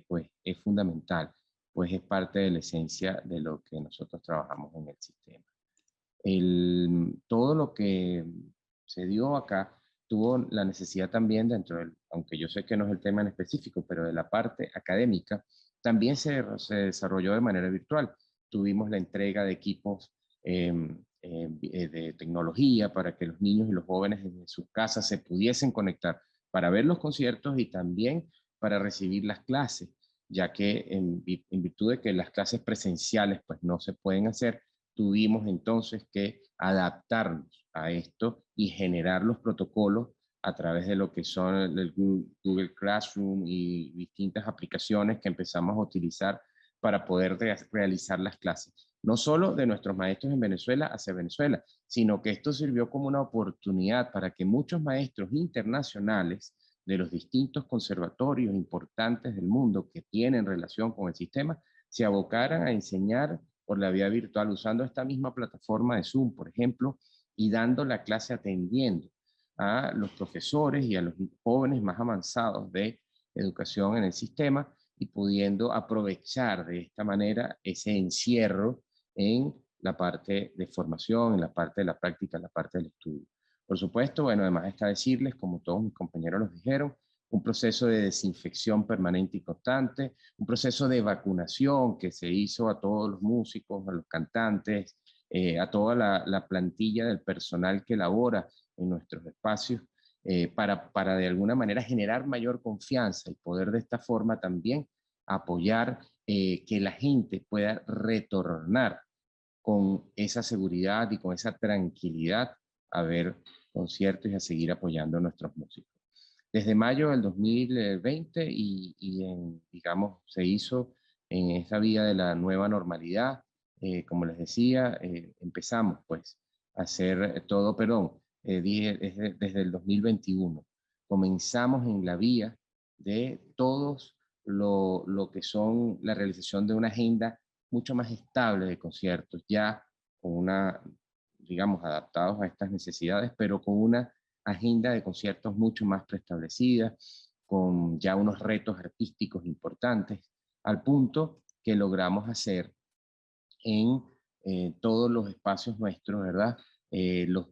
pues es fundamental, pues es parte de la esencia de lo que nosotros trabajamos en el sistema. Todo lo que se dio acá tuvo la necesidad también dentro del, aunque yo sé que no es el tema en específico, pero de la parte académica, también se desarrolló de manera virtual. Tuvimos la entrega de equipos de tecnología para que los niños y los jóvenes en sus casas se pudiesen conectar para ver los conciertos y también para recibir las clases, ya que en virtud de que las clases presenciales pues no se pueden hacer, tuvimos entonces que adaptarnos a esto y generar los protocolos a través de lo que son el Google Classroom y distintas aplicaciones que empezamos a utilizar para poder realizar las clases. No solo de nuestros maestros en Venezuela hacia Venezuela, sino que esto sirvió como una oportunidad para que muchos maestros internacionales de los distintos conservatorios importantes del mundo que tienen relación con el sistema se abocaran a enseñar por la vía virtual usando esta misma plataforma de Zoom, por ejemplo, y dando la clase atendiendo a los profesores y a los jóvenes más avanzados de educación en el sistema y pudiendo aprovechar de esta manera ese encierro en la parte de formación, en la parte de la práctica, en la parte del estudio. Por supuesto, bueno, además está decirles, como todos mis compañeros los dijeron, un proceso de desinfección permanente y constante, un proceso de vacunación que se hizo a todos los músicos, a los cantantes, a toda la plantilla del personal que labora en nuestros espacios, para de alguna manera generar mayor confianza y poder de esta forma también apoyar que la gente pueda retornar con esa seguridad y con esa tranquilidad a ver conciertos y a seguir apoyando a nuestros músicos. Desde mayo del 2020 digamos, se hizo en esta vida de la nueva normalidad, como les decía, empezamos pues a hacer todo, desde el 2021. Comenzamos en la vía de todos lo que son la realización de una agenda mucho más estable de conciertos, ya con digamos, adaptados a estas necesidades, pero con una agenda de conciertos mucho más preestablecida, con ya unos retos artísticos importantes, al punto que logramos hacer en todos los espacios nuestros, ¿verdad? Los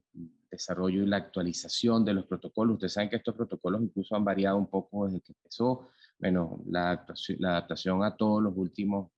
desarrollo y la actualización de los protocolos. Ustedes saben que estos protocolos incluso han variado un poco desde que empezó. Bueno, la adaptación a todos los últimos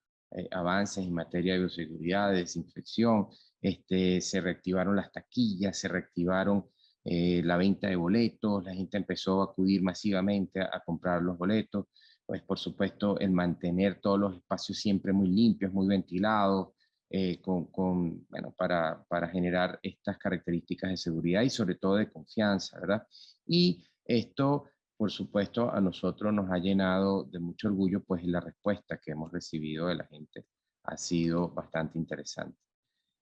avances en materia de bioseguridad, de desinfección, se reactivaron las taquillas, se reactivaron la venta de boletos, la gente empezó a acudir masivamente a comprar los boletos, pues por supuesto el mantener todos los espacios siempre muy limpios, muy ventilados, bueno, para generar estas características de seguridad y sobre todo de confianza, ¿verdad? Y esto, por supuesto, a nosotros nos ha llenado de mucho orgullo, pues la respuesta que hemos recibido de la gente ha sido bastante interesante.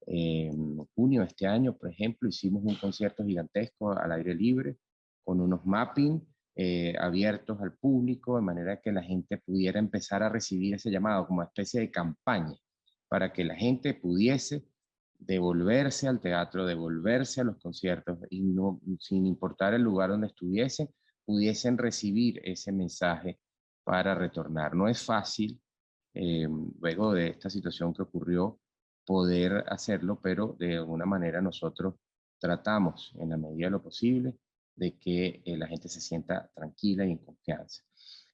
En junio de este año, por ejemplo, hicimos un concierto gigantesco al aire libre con unos mapping abiertos al público, de manera que la gente pudiera empezar a recibir ese llamado como especie de campaña para que la gente pudiese devolverse al teatro, devolverse a los conciertos y no, sin importar el lugar donde estuviesen, pudiesen recibir ese mensaje para retornar. No es fácil, luego de esta situación que ocurrió, poder hacerlo, pero de alguna manera nosotros tratamos, en la medida de lo posible, de que la gente se sienta tranquila y en confianza.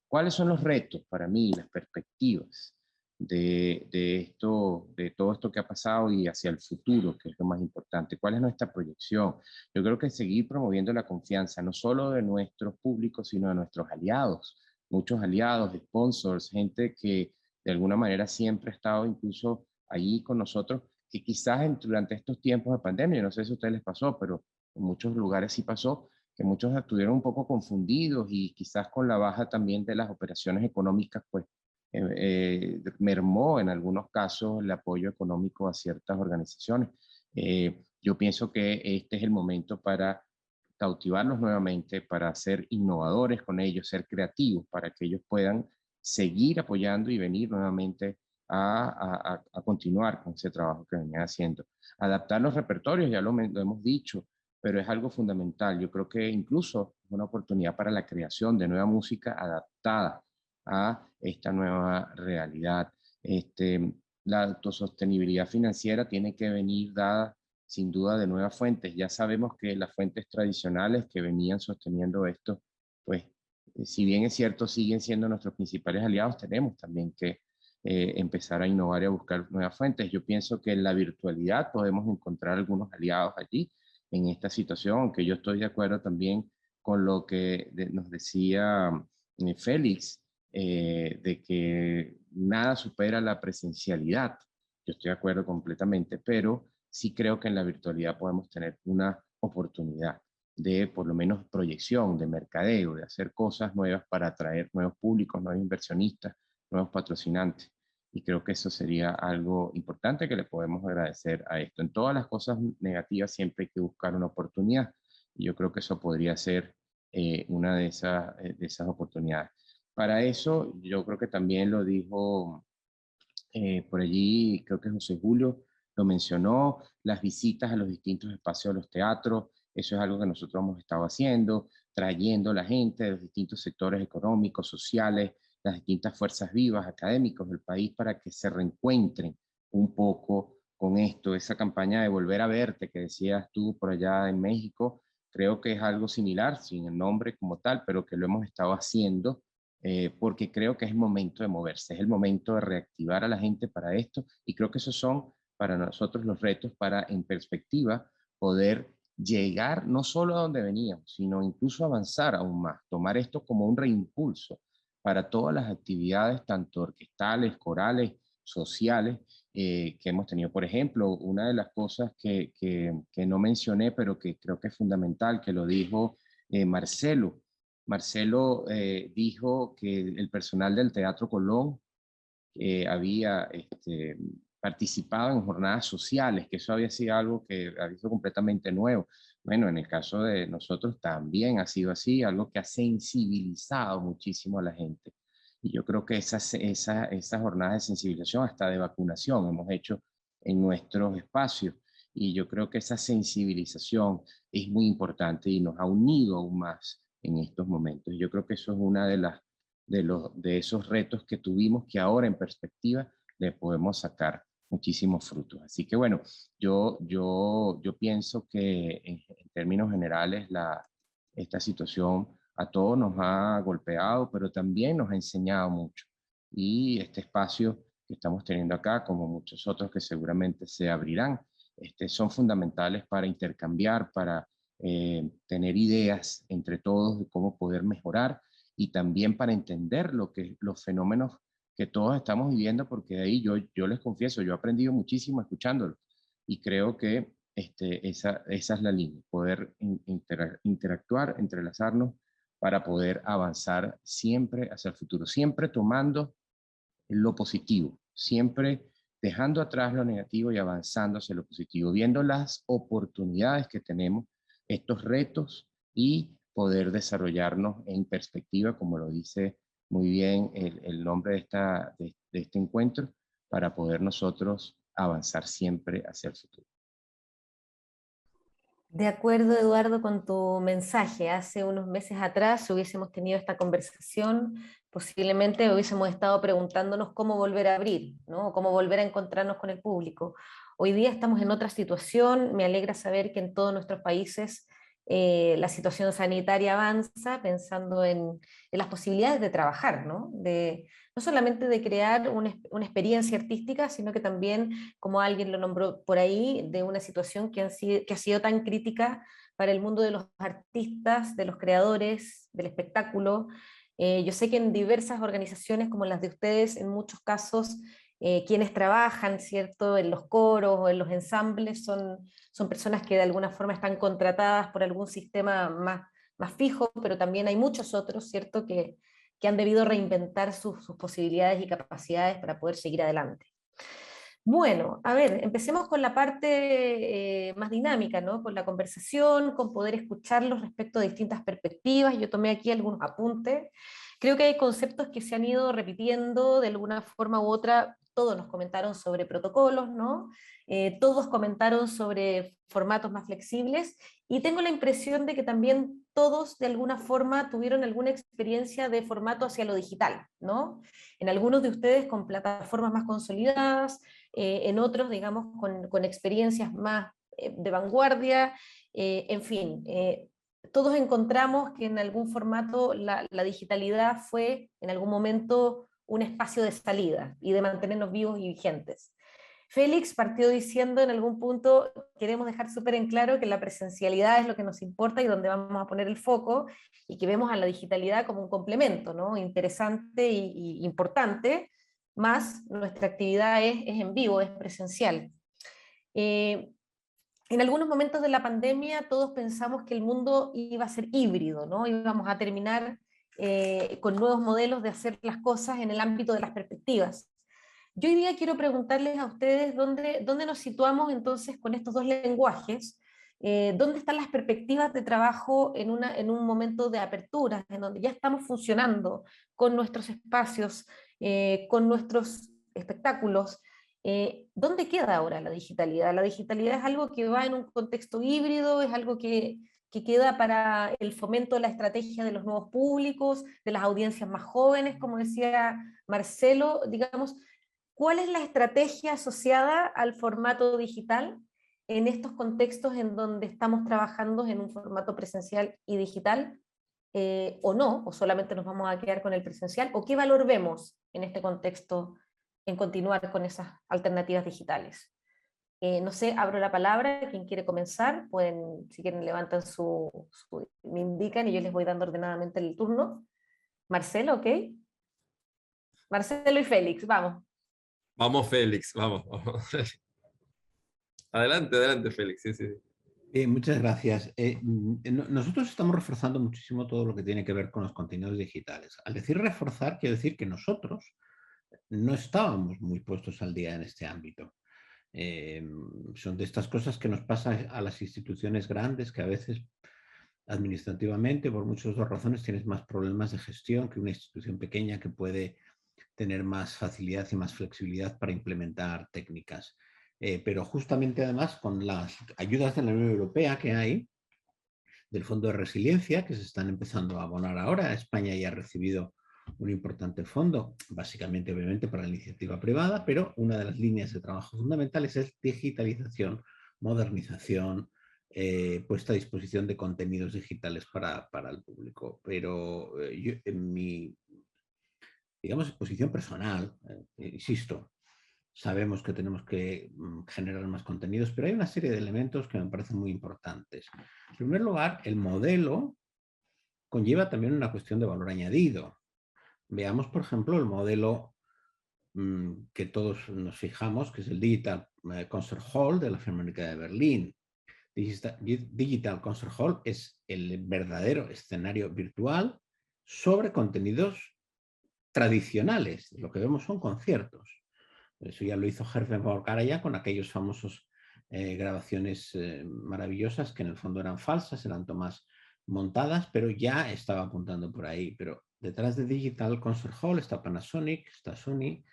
¿Cuáles son los retos para mí, las perspectivas de todo esto que ha pasado y hacia el futuro, que es lo más importante? ¿Cuál es nuestra proyección? Yo creo que seguir promoviendo la confianza, no solo de nuestros públicos, sino de nuestros aliados, muchos aliados, sponsors, gente que de alguna manera siempre ha estado incluso allí con nosotros, que quizás durante estos tiempos de pandemia, no sé si a ustedes les pasó, pero en muchos lugares sí pasó, que muchos estuvieron un poco confundidos y quizás con la baja también de las operaciones económicas, pues mermó en algunos casos el apoyo económico a ciertas organizaciones. Yo pienso que este es el momento para cautivarlos nuevamente, para ser innovadores con ellos, ser creativos, para que ellos puedan seguir apoyando y venir nuevamente a continuar con ese trabajo que venían haciendo. Adaptar los repertorios, ya lo hemos dicho, pero es algo fundamental. Yo creo que incluso es una oportunidad para la creación de nueva música adaptada a esta nueva realidad. La autosostenibilidad financiera tiene que venir dada sin duda de nuevas fuentes. Ya sabemos que las fuentes tradicionales que venían sosteniendo esto, pues si bien es cierto, siguen siendo nuestros principales aliados, tenemos también que empezar a innovar y a buscar nuevas fuentes. Yo pienso que en la virtualidad podemos encontrar algunos aliados allí en esta situación, aunque yo estoy de acuerdo también con lo que nos decía Félix, de que nada supera la presencialidad. Yo estoy de acuerdo completamente, pero sí creo que en la virtualidad podemos tener una oportunidad de por lo menos proyección, de mercadeo, de hacer cosas nuevas para atraer nuevos públicos, nuevos inversionistas, nuevos patrocinantes. Y creo que eso sería algo importante que le podemos agradecer a esto. En todas las cosas negativas siempre hay que buscar una oportunidad. Y yo creo que eso podría ser una de esas oportunidades. Para eso, yo creo que también lo dijo por allí, creo que José Julio lo mencionó, las visitas a los distintos espacios de los teatros, eso es algo que nosotros hemos estado haciendo, trayendo a la gente de los distintos sectores económicos, sociales, las distintas fuerzas vivas, académicos del país, para que se reencuentren un poco con esto, esa campaña de Volver a Verte que decías tú por allá en México, creo que es algo similar, sin el nombre como tal, pero que lo hemos estado haciendo porque creo que es el momento de moverse, es el momento de reactivar a la gente para esto y creo que esos son para nosotros los retos para, en perspectiva, poder llegar no solo a donde veníamos, sino incluso avanzar aún más, tomar esto como un reimpulso para todas las actividades, tanto orquestales, corales, sociales, que hemos tenido. Por ejemplo, una de las cosas que no mencioné, pero que creo que es fundamental, que lo dijo Marcelo. Marcelo dijo que el personal del Teatro Colón había participado en jornadas sociales, que eso había sido algo que había sido completamente nuevo. Bueno, en el caso de nosotros también ha sido así, algo que ha sensibilizado muchísimo a la gente. Y yo creo que esas jornadas de sensibilización, hasta de vacunación, hemos hecho en nuestros espacios. Y yo creo que esa sensibilización es muy importante y nos ha unido aún más en estos momentos. Yo creo que eso es una de esos retos que tuvimos que ahora en perspectiva le podemos sacar muchísimos frutos. Así que bueno, yo pienso que en términos generales esta situación a todos nos ha golpeado, pero también nos ha enseñado mucho. Y este espacio que estamos teniendo acá, como muchos otros que seguramente se abrirán, son fundamentales para intercambiar, para tener ideas entre todos de cómo poder mejorar y también para entender los fenómenos que todos estamos viviendo, porque de ahí yo les confieso, yo he aprendido muchísimo escuchándolo y creo que esa es la línea, poder interactuar, entrelazarnos para poder avanzar siempre hacia el futuro, siempre tomando lo positivo, siempre dejando atrás lo negativo y avanzando hacia lo positivo, viendo las oportunidades que tenemos, estos retos y poder desarrollarnos en perspectiva, como lo dice muy bien el nombre de este encuentro, para poder nosotros avanzar siempre hacia el futuro. De acuerdo, Eduardo, con tu mensaje. Hace unos meses atrás hubiésemos tenido esta conversación, posiblemente hubiésemos estado preguntándonos cómo volver a abrir, ¿no? Cómo volver a encontrarnos con el público. Hoy día estamos en otra situación. Me alegra saber que en todos nuestros países la situación sanitaria avanza, pensando en las posibilidades de trabajar, ¿no? No solamente de crear una experiencia artística, sino que también, como alguien lo nombró por ahí, de una situación que ha sido tan crítica para el mundo de los artistas, de los creadores, del espectáculo. Yo sé que en diversas organizaciones como las de ustedes, en muchos casos, quienes trabajan, ¿cierto?, en los coros o en los ensambles son personas que de alguna forma están contratadas por algún sistema más fijo, pero también hay muchos otros, ¿cierto?, que han debido reinventar sus posibilidades y capacidades para poder seguir adelante. Bueno, a ver, empecemos con la parte más dinámica, ¿no? Con la conversación, con poder escucharlos respecto a distintas perspectivas. Yo tomé aquí algunos apuntes. Creo que hay conceptos que se han ido repitiendo de alguna forma u otra. Todos nos comentaron sobre protocolos, ¿no? Todos comentaron sobre formatos más flexibles, y tengo la impresión de que también todos de alguna forma tuvieron alguna experiencia de formato hacia lo digital, ¿no? En algunos de ustedes con plataformas más consolidadas, en otros, digamos, con experiencias más de vanguardia, en fin. Todos encontramos que en algún formato la digitalidad fue en algún momento un espacio de salida y de mantenernos vivos y vigentes. Félix partió diciendo en algún punto, queremos dejar súper en claro que la presencialidad es lo que nos importa y donde vamos a poner el foco, y que vemos a la digitalidad como un complemento, ¿no? Interesante y importante, más nuestra actividad es en vivo, es presencial. En algunos momentos de la pandemia todos pensamos que el mundo iba a ser híbrido, ¿no? Íbamos a terminar con nuevos modelos de hacer las cosas en el ámbito de las perspectivas. Yo hoy día quiero preguntarles a ustedes dónde nos situamos entonces con estos dos lenguajes, dónde están las perspectivas de trabajo en un momento de apertura, en donde ya estamos funcionando con nuestros espacios, con nuestros espectáculos. ¿Dónde queda ahora la digitalidad? ¿La digitalidad es algo que va en un contexto híbrido? ¿Es algo que queda para el fomento de la estrategia de los nuevos públicos, de las audiencias más jóvenes, como decía Marcelo? Digamos, ¿cuál es la estrategia asociada al formato digital en estos contextos en donde estamos trabajando en un formato presencial y digital? ¿O no? ¿O solamente nos vamos a quedar con el presencial? ¿O qué valor vemos en este contexto en continuar con esas alternativas digitales? No sé, abro la palabra. ¿Quién quiere comenzar? Pueden, si quieren, levantan me indican y yo les voy dando ordenadamente el turno. Marcelo, ¿ok? Marcelo y Félix, vamos. Vamos, Félix, vamos. Adelante, adelante, Félix. Sí, sí. Muchas gracias. Nosotros estamos reforzando muchísimo todo lo que tiene que ver con los contenidos digitales. Al decir reforzar, quiero decir que nosotros no estábamos muy puestos al día en este ámbito. Son de estas cosas que nos pasa a las instituciones grandes, que a veces administrativamente, por muchas razones, tienes más problemas de gestión que una institución pequeña que puede tener más facilidad y más flexibilidad para implementar técnicas. Pero justamente además con las ayudas de la Unión Europea que hay, del Fondo de Resiliencia, que se están empezando a abonar ahora, España ya ha recibido un importante fondo, básicamente obviamente para la iniciativa privada, pero una de las líneas de trabajo fundamentales es digitalización, modernización, puesta a disposición de contenidos digitales para el público. Pero yo, en mi, digamos, posición personal, insisto, sabemos que tenemos que generar más contenidos, pero hay una serie de elementos que me parecen muy importantes. En primer lugar, el modelo conlleva también una cuestión de valor añadido. Veamos, por ejemplo, el modelo que todos nos fijamos, que es el Digital Concert Hall de la Filarmónica de Berlín. Digital Concert Hall es el verdadero escenario virtual sobre contenidos tradicionales. Lo que vemos son conciertos. Eso ya lo hizo Herbert von Karajan con aquellos famosos grabaciones maravillosas que en el fondo eran falsas, eran tomas montadas, pero ya estaba apuntando por ahí. Pero detrás de Digital Concert Hall está Panasonic, está Sony,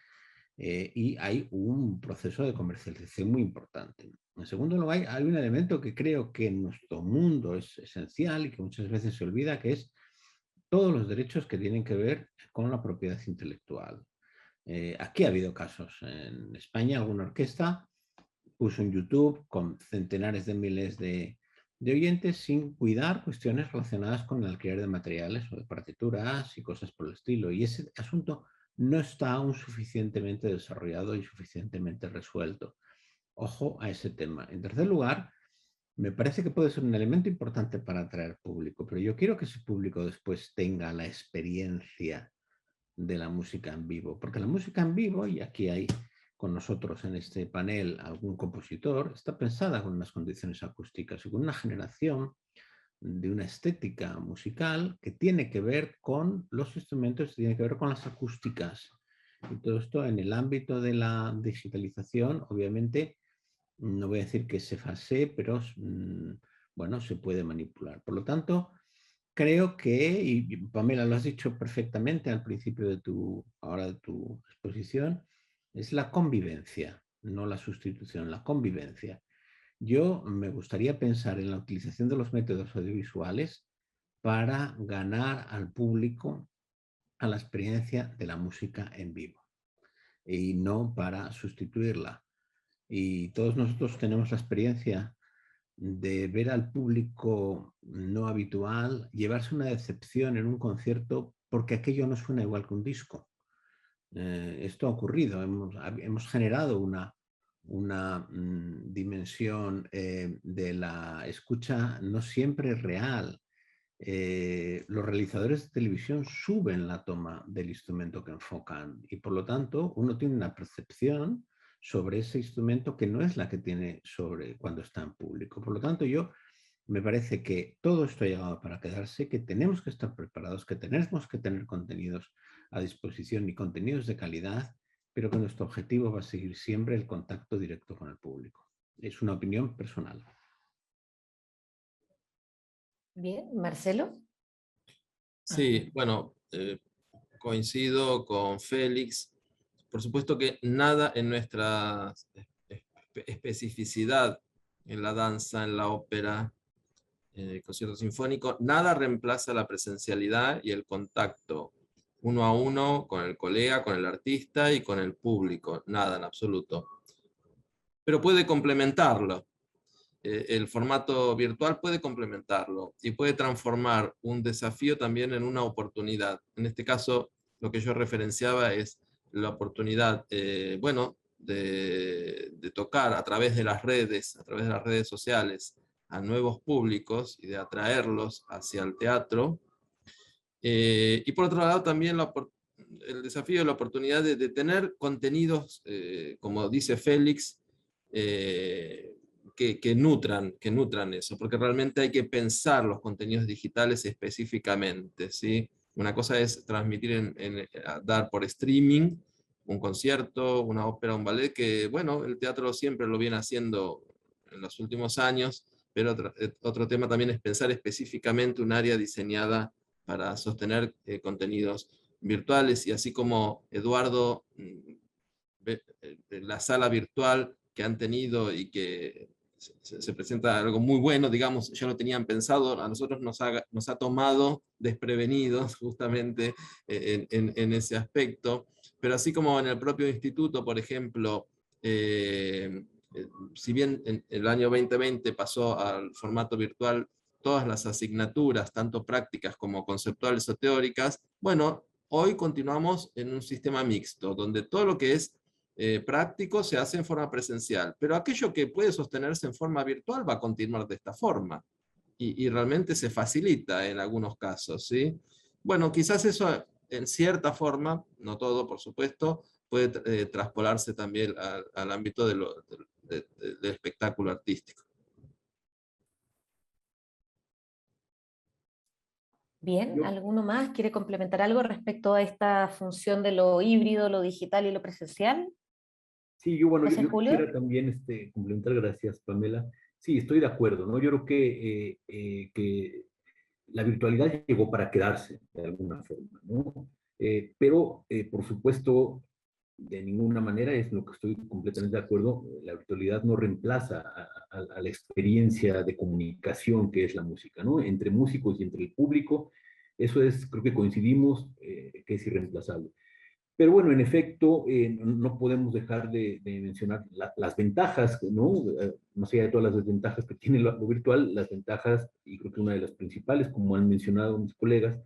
y hay un proceso de comercialización muy importante. En segundo lugar, hay un elemento que creo que en nuestro mundo es esencial y que muchas veces se olvida, que es todos los derechos que tienen que ver con la propiedad intelectual. Aquí ha habido casos. En España, alguna orquesta puso en YouTube con centenares de miles de oyentes sin cuidar cuestiones relacionadas con el alquiler de materiales o de partituras y cosas por el estilo. Y ese asunto no está aún suficientemente desarrollado y suficientemente resuelto. Ojo a ese tema. En tercer lugar, me parece que puede ser un elemento importante para atraer público, pero yo quiero que ese público después tenga la experiencia de la música en vivo, porque la música en vivo, y aquí hay con nosotros en este panel algún compositor, está pensada con unas condiciones acústicas y con una generación de una estética musical que tiene que ver con los instrumentos, tiene que ver con las acústicas. Y todo esto en el ámbito de la digitalización, obviamente, no voy a decir que se falsee, pero bueno, se puede manipular. Por lo tanto, creo que, y Pamela lo has dicho perfectamente al principio de ahora de tu exposición, es la convivencia, no la sustitución, la convivencia. Yo me gustaría pensar en la utilización de los métodos audiovisuales para ganar al público a la experiencia de la música en vivo y no para sustituirla. Y todos nosotros tenemos la experiencia de ver al público no habitual llevarse una decepción en un concierto porque aquello no suena igual que un disco. Esto ha ocurrido, hemos generado una dimensión de la escucha no siempre real. Los realizadores de televisión suben la toma del instrumento que enfocan y por lo tanto uno tiene una percepción sobre ese instrumento que no es la que tiene sobre cuando está en público. Por lo tanto, yo me parece que todo esto ha llegado para quedarse, que tenemos que estar preparados, que tenemos que tener contenidos a disposición y contenidos de calidad, pero que nuestro objetivo va a seguir siempre el contacto directo con el público. Es una opinión personal. Bien, Marcelo. Sí, bueno, coincido con Félix. Por supuesto que nada en nuestra especificidad, en la danza, en la ópera, en el concierto sinfónico, nada reemplaza la presencialidad y el contacto uno a uno con el colega, con el artista y con el público, nada en absoluto. Pero puede complementarlo. El formato virtual puede complementarlo y puede transformar un desafío también en una oportunidad. En este caso, lo que yo referenciaba es la oportunidad, bueno, de tocar a través de las redes sociales, a nuevos públicos y de atraerlos hacia el teatro. Y por otro lado también el desafío, la oportunidad de tener contenidos, como dice Félix, que nutran eso, porque realmente hay que pensar los contenidos digitales específicamente, ¿sí? Una cosa es transmitir, dar por streaming un concierto, una ópera, un ballet, que bueno, el teatro siempre lo viene haciendo en los últimos años, pero otro tema también es pensar específicamente un área diseñada para sostener contenidos virtuales, y así como Eduardo, la sala virtual que han tenido y que se presenta algo muy bueno, digamos, ya lo tenían pensado, a nosotros nos ha tomado desprevenidos justamente en ese aspecto, pero así como en el propio instituto, por ejemplo, si bien en el año 2020 pasó al formato virtual todas las asignaturas, tanto prácticas como conceptuales o teóricas, bueno, hoy continuamos en un sistema mixto, donde todo lo que es práctico se hace en forma presencial, pero aquello que puede sostenerse en forma virtual va a continuar de esta forma, y realmente se facilita en algunos casos, ¿sí? Bueno, quizás eso en cierta forma, no todo por supuesto, puede traspolarse también al ámbito del espectáculo artístico. Bien, ¿alguno más quiere complementar algo respecto a esta función de lo híbrido, lo digital y lo presencial? Sí, yo, bueno, Gracias, yo Julio. quisiera también complementar, gracias, Pamela. Sí, estoy de acuerdo, ¿no? Yo creo que la virtualidad llegó para quedarse, de alguna forma, ¿no? Pero, por supuesto, de ninguna manera, es lo que estoy completamente de acuerdo, la virtualidad no reemplaza a la experiencia de comunicación que es la música, ¿no? Entre músicos y entre el público, eso es, creo que coincidimos, que es irreemplazable. Pero bueno, en efecto, no podemos dejar de mencionar las ventajas, ¿no? Más allá de todas las desventajas que tiene lo virtual, las ventajas, y creo que una de las principales, como han mencionado mis colegas,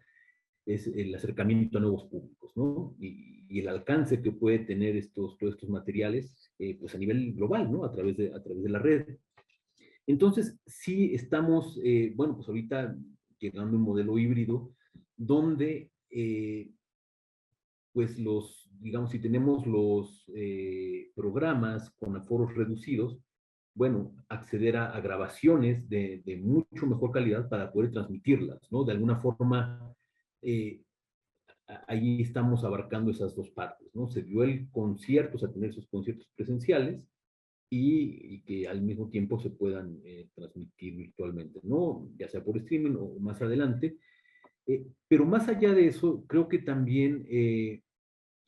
es el acercamiento a nuevos públicos, ¿no? Y el alcance que puede tener todos estos materiales, pues a nivel global, ¿no? A través de la red. Entonces, sí estamos, bueno, pues ahorita llegando a un modelo híbrido, donde pues digamos, si tenemos los programas con aforos reducidos, bueno, acceder a grabaciones de mucho mejor calidad para poder transmitirlas, ¿no? De alguna forma, eh, ahí estamos abarcando esas dos partes, ¿no? Se dio el concierto, o sea, tener esos conciertos presenciales y que al mismo tiempo se puedan transmitir virtualmente, ¿no? Ya sea por streaming o más adelante. Pero más allá de eso, creo que también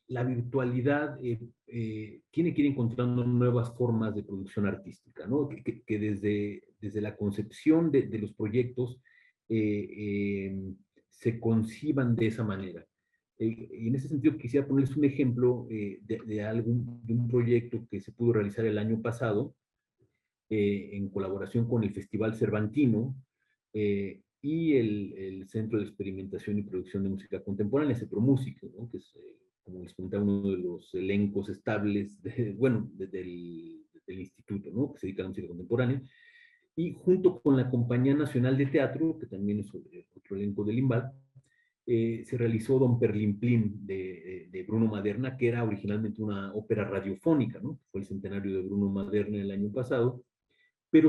la virtualidad tiene que ir encontrando nuevas formas de producción artística, ¿no? Que desde la concepción de los proyectos se conciban de esa manera. Y en ese sentido quisiera ponerles un ejemplo de un proyecto que se pudo realizar el año pasado en colaboración con el Festival Cervantino y el Centro de Experimentación y Producción de Música Contemporánea, CEPROMúsica, ¿no? Que es, como les comentaba, uno de los elencos estables, bueno, del instituto, ¿no? Que se dedica a la música contemporánea. Y junto con la Compañía Nacional de Teatro, que también es otro elenco del IMBAL, se realizó Don Perlimplín de Bruno Maderna, que era originalmente una ópera radiofónica, ¿no? Fue el centenario de Bruno Maderna el año pasado, pero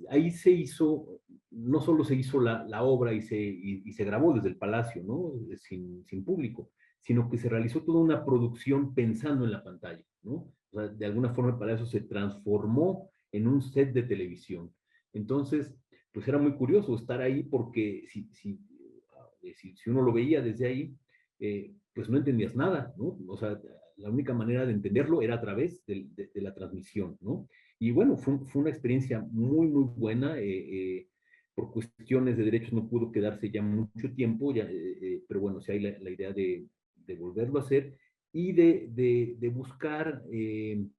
ahí se hizo, no solo se hizo la obra y se grabó desde el palacio, ¿no? Sin público, sino que se realizó toda una producción pensando en la pantalla, ¿no? O sea, de alguna forma para eso se transformó en un set de televisión. Entonces, pues era muy curioso estar ahí porque si uno lo veía desde ahí, pues no entendías nada, ¿no? O sea, la única manera de entenderlo era a través de la transmisión, ¿no? Y bueno, fue una experiencia muy, muy buena. Por cuestiones de derechos no pudo quedarse ya mucho tiempo, pero bueno, sí hay la idea de volverlo a hacer y de buscar y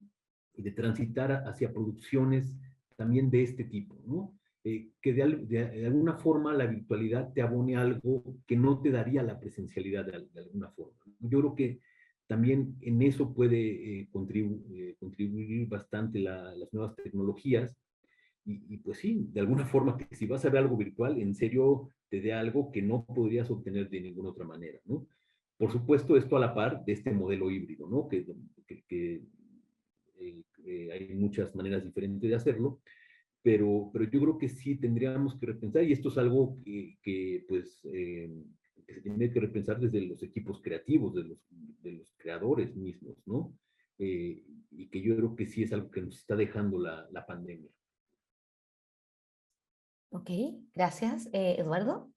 de transitar hacia producciones también de este tipo, ¿no? Que de alguna forma la virtualidad te abone algo que no te daría la presencialidad de alguna forma. Yo creo que también en eso puede contribuir bastante las nuevas tecnologías y pues sí, de alguna forma que si vas a ver algo virtual, en serio te dé algo que no podrías obtener de ninguna otra manera, ¿no? Por supuesto, esto a la par de este modelo híbrido, ¿no? Hay muchas maneras diferentes de hacerlo, pero yo creo que sí tendríamos que repensar, y esto es algo pues, que se tiene que repensar desde los equipos creativos, de los creadores mismos, ¿no? Y que yo creo que sí es algo que nos está dejando la pandemia. Ok, gracias. Eduardo.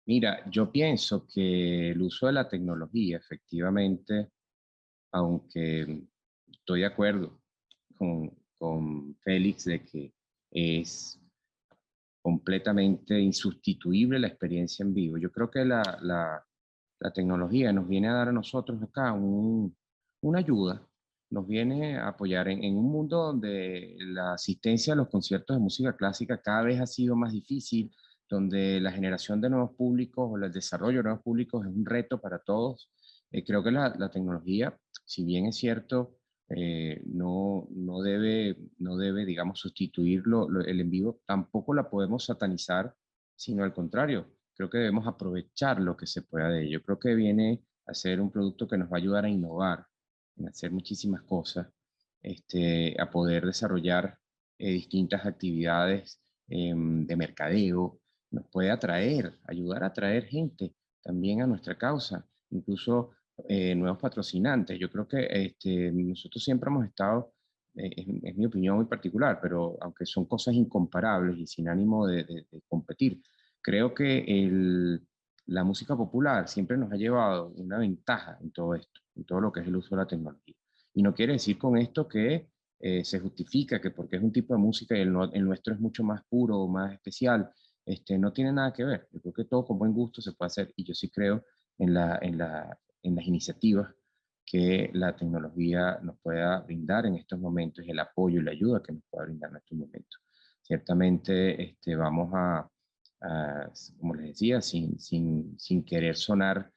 Mira, yo pienso que el uso de la tecnología, efectivamente, aunque estoy de acuerdo con Félix de que es completamente insustituible la experiencia en vivo. Yo creo que la tecnología nos viene a dar a nosotros acá una ayuda, nos viene a apoyar en un mundo donde la asistencia a los conciertos de música clásica cada vez ha sido más difícil, donde la generación de nuevos públicos o el desarrollo de nuevos públicos es un reto para todos. Creo que la tecnología, si bien es cierto, no debe, digamos, sustituir el en vivo, tampoco la podemos satanizar, sino al contrario, creo que debemos aprovechar lo que se pueda de ello. Creo que viene a ser un producto que nos va a ayudar a innovar, a hacer muchísimas cosas, a poder desarrollar distintas actividades de mercadeo, nos puede ayudar a atraer gente también a nuestra causa. Incluso nuevos patrocinantes. Yo creo que nosotros siempre hemos estado, es mi opinión muy particular, pero aunque son cosas incomparables y sin ánimo de competir, creo que la música popular siempre nos ha llevado una ventaja en todo esto, en todo lo que es el uso de la tecnología. Y no quiere decir con esto que se justifica que porque es un tipo de música y el nuestro es mucho más puro o más especial, no tiene nada que ver. Yo creo que todo con buen gusto se puede hacer y yo sí creo en las iniciativas que la tecnología nos pueda brindar en estos momentos y el apoyo y la ayuda que nos pueda brindar en estos momentos. Ciertamente vamos como les decía, sin querer sonar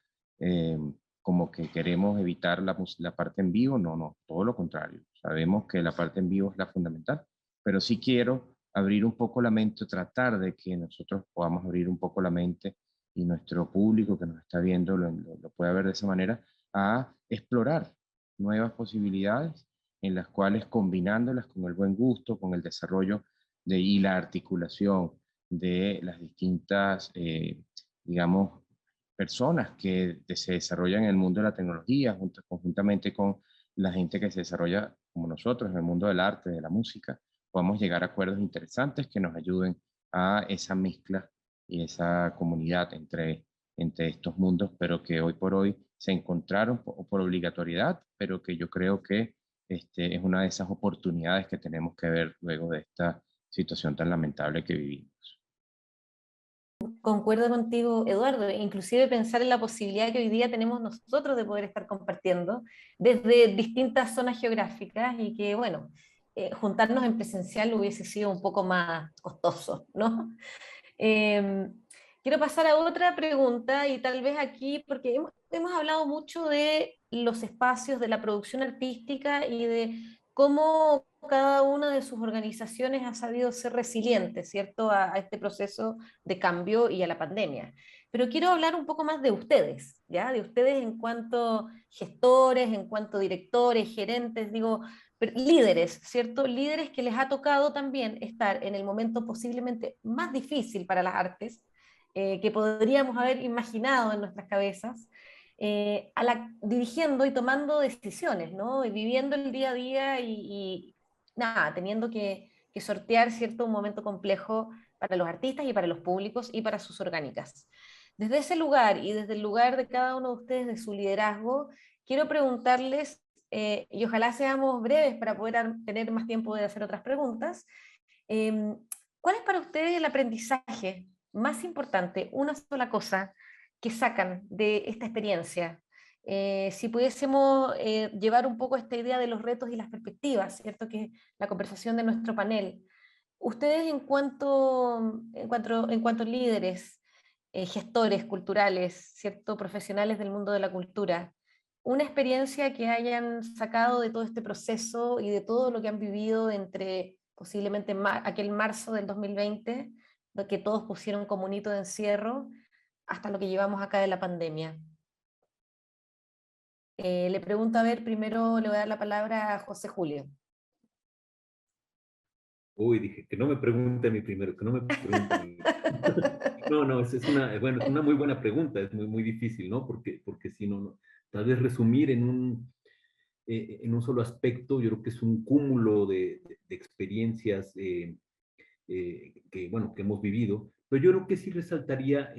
como que queremos evitar la parte en vivo, no, todo lo contrario. Sabemos que la parte en vivo es la fundamental, pero sí quiero abrir un poco la mente, tratar de que nosotros podamos abrir un poco la mente y nuestro público que nos está viendo lo pueda ver de esa manera, a explorar nuevas posibilidades en las cuales combinándolas con el buen gusto, con el desarrollo y la articulación de las distintas, digamos, personas que se desarrollan en el mundo de la tecnología, conjuntamente con la gente que se desarrolla como nosotros en el mundo del arte, de la música, podamos llegar a acuerdos interesantes que nos ayuden a esa mezcla y esa comunidad entre estos mundos, pero que hoy por hoy se encontraron por obligatoriedad, pero que yo creo que es una de esas oportunidades que tenemos que ver luego de esta situación tan lamentable que vivimos. Concuerdo contigo, Eduardo, inclusive pensar en la posibilidad que hoy día tenemos nosotros de poder estar compartiendo desde distintas zonas geográficas y que, bueno, juntarnos en presencial hubiese sido un poco más costoso, ¿no? Eh, Quiero pasar a otra pregunta y tal vez aquí, porque hemos hablado mucho de los espacios de la producción artística y de cómo cada una de sus organizaciones ha sabido ser resiliente, ¿cierto?, a este proceso de cambio y a la pandemia. Pero quiero hablar un poco más de ustedes, ¿ya? De ustedes en cuanto gestores, en cuanto directores, gerentes, digo, líderes, ¿cierto? Líderes que les ha tocado también estar en el momento posiblemente más difícil para las artes, que podríamos haber imaginado en nuestras cabezas, dirigiendo y tomando decisiones, ¿no? Y viviendo el día a día y nada, teniendo que sortear, ¿cierto?, un momento complejo para los artistas y para los públicos y para sus orgánicas. Desde ese lugar y desde el lugar de cada uno de ustedes, de su liderazgo, quiero preguntarles, y ojalá seamos breves para poder tener más tiempo de hacer otras preguntas, ¿cuál es para ustedes el aprendizaje más importante, una sola cosa que sacan de esta experiencia? Si pudiésemos llevar un poco esta idea de los retos y las perspectivas, ¿cierto?, que es la conversación de nuestro panel. Ustedes en cuanto líderes, gestores culturales, ¿cierto?, profesionales del mundo de la cultura, una experiencia que hayan sacado de todo este proceso y de todo lo que han vivido entre posiblemente aquel marzo del 2020, lo que todos pusieron como un hito de encierro, hasta lo que llevamos acá de la pandemia. Le pregunto, a ver, primero le voy a dar la palabra a José Julio. Uy, dije, que no me pregunte a mí primero, que no me pregunte a mí. No, esa es bueno, es una muy buena pregunta, es muy difícil, ¿no? Porque si no, tal vez resumir en un solo aspecto, yo creo que es un cúmulo de experiencias bueno, que hemos vivido, pero yo creo que sí resaltaría,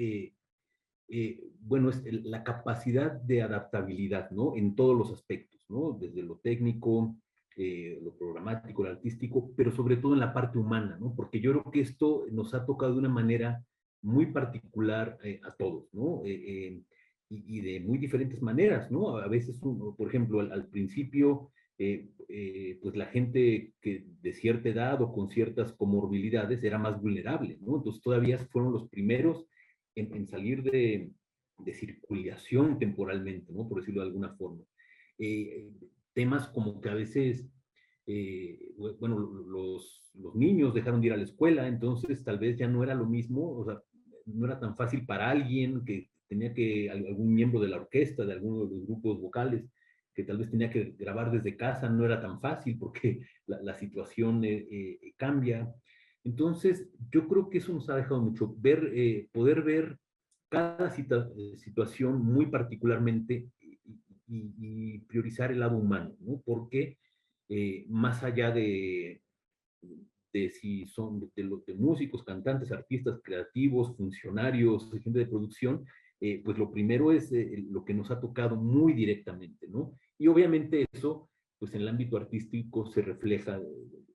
bueno, es la capacidad de adaptabilidad, ¿no? En todos los aspectos, ¿no? Desde lo técnico, lo programático, lo artístico, pero sobre todo en la parte humana, ¿no? Porque yo creo que esto nos ha tocado de una manera muy particular a todos, ¿no? Y de muy diferentes maneras, ¿no? A veces, por ejemplo, al principio, pues la gente que de cierta edad o con ciertas comorbilidades era más vulnerable, ¿no? Entonces todavía fueron los primeros en salir de circulación temporalmente, ¿no? Por decirlo de alguna forma. Temas como que a veces, bueno, los niños dejaron de ir a la escuela, entonces tal vez ya no era lo mismo, o sea, no era tan fácil para alguien que tenía algún miembro de la orquesta, de alguno de los grupos vocales, que tal vez tenía que grabar desde casa, no era tan fácil porque la situación cambia. Entonces, yo creo que eso nos ha dejado mucho, poder ver cada situación muy particularmente y priorizar el lado humano, ¿no? Porque más allá de si son de músicos, cantantes, artistas, creativos, funcionarios, gente de producción, pues lo primero es lo que nos ha tocado muy directamente, ¿no? Y obviamente eso, pues en el ámbito artístico se refleja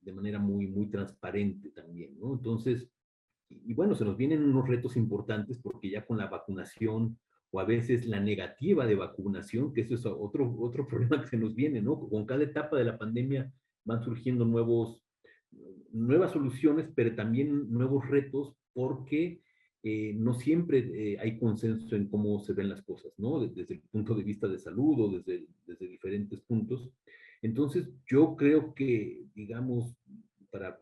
de manera muy, muy transparente también, ¿no? Entonces, y bueno, se nos vienen unos retos importantes porque ya con la vacunación o a veces la negativa de vacunación, que eso es otro problema que se nos viene, ¿no? Con cada etapa de la pandemia van surgiendo nuevas soluciones, pero también nuevos retos porque no siempre hay consenso en cómo se ven las cosas, ¿no? Desde el punto de vista de salud o desde diferentes puntos. Entonces, yo creo que, digamos, para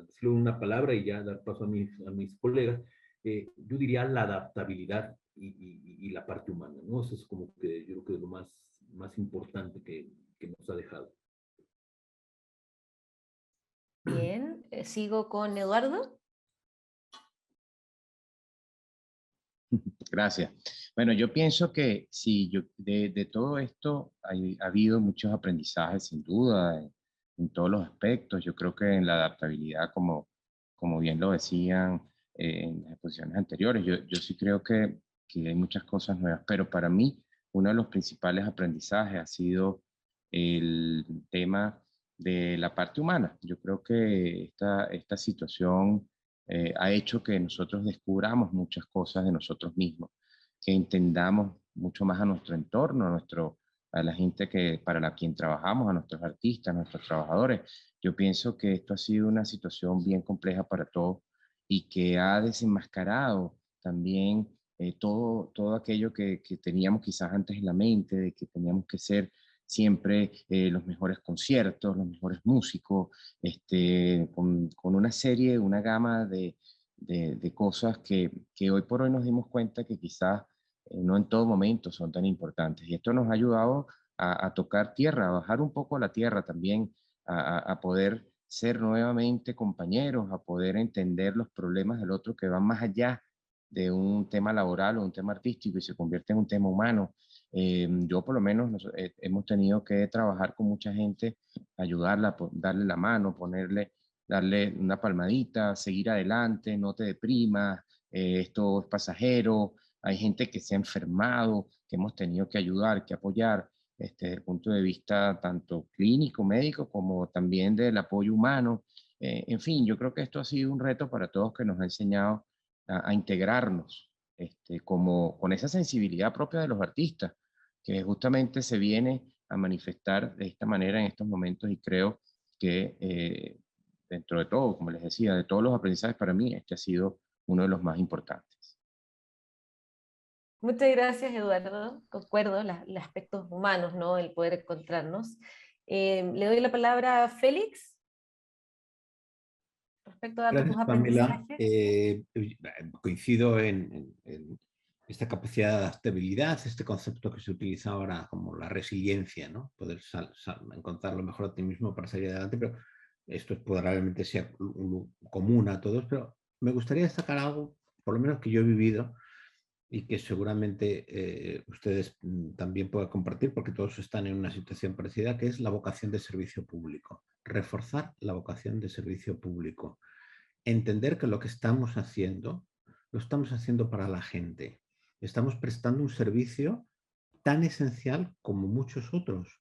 decirlo en una palabra y ya dar paso a mis colegas, yo diría la adaptabilidad y la parte humana, ¿no? Eso es como que yo creo que es lo más importante que nos ha dejado. Bien, sigo con Eduardo. Gracias. Bueno, yo pienso que sí, de todo esto ha habido muchos aprendizajes, sin duda, en todos los aspectos. Yo creo que en la adaptabilidad, como bien lo decían en las exposiciones anteriores, yo sí creo que hay muchas cosas nuevas, pero para mí uno de los principales aprendizajes ha sido el tema de la parte humana. Yo creo que esta situación ha hecho que nosotros descubramos muchas cosas de nosotros mismos, que entendamos mucho más a nuestro entorno, a la gente para la quien trabajamos, a nuestros artistas, a nuestros trabajadores. Yo pienso que esto ha sido una situación bien compleja para todos y que ha desenmascarado también todo aquello que teníamos quizás antes en la mente, de que teníamos que ser siempre los mejores conciertos, los mejores músicos, con una serie, una gama de cosas que hoy por hoy nos dimos cuenta que quizás no en todo momento son tan importantes. Y esto nos ha ayudado a tocar tierra, a bajar un poco a la tierra también, a poder ser nuevamente compañeros, a poder entender los problemas del otro que van más allá de un tema laboral o un tema artístico y se convierte en un tema humano. Yo por lo menos hemos tenido que trabajar con mucha gente, ayudarla, darle la mano, darle una palmadita, seguir adelante, no te deprimas, esto es pasajero. Hay gente que se ha enfermado, que hemos tenido que ayudar, que apoyar, desde el punto de vista tanto clínico, médico, como también del apoyo humano. En fin, yo creo que esto ha sido un reto para todos que nos ha enseñado a integrarnos con esa sensibilidad propia de los artistas, que justamente se viene a manifestar de esta manera en estos momentos y creo que dentro de todo, como les decía, de todos los aprendizajes para mí, este ha sido uno de los más importantes. Muchas gracias, Eduardo. Concuerdo, los aspectos humanos, ¿no? El poder encontrarnos. Le doy la palabra a Félix respecto a tus Gracias, Pamela. aprendizajes. Coincido en esta capacidad de adaptabilidad, este concepto que se utiliza ahora como la resiliencia, ¿no? Poder encontrar lo mejor a ti mismo para salir adelante, pero esto probablemente sea común a todos, pero me gustaría destacar algo, por lo menos que yo he vivido y que seguramente ustedes también puedan compartir porque todos están en una situación parecida, que es la vocación de servicio público. Reforzar la vocación de servicio público. Entender que lo que estamos haciendo, lo estamos haciendo para la gente. Estamos prestando un servicio tan esencial como muchos otros.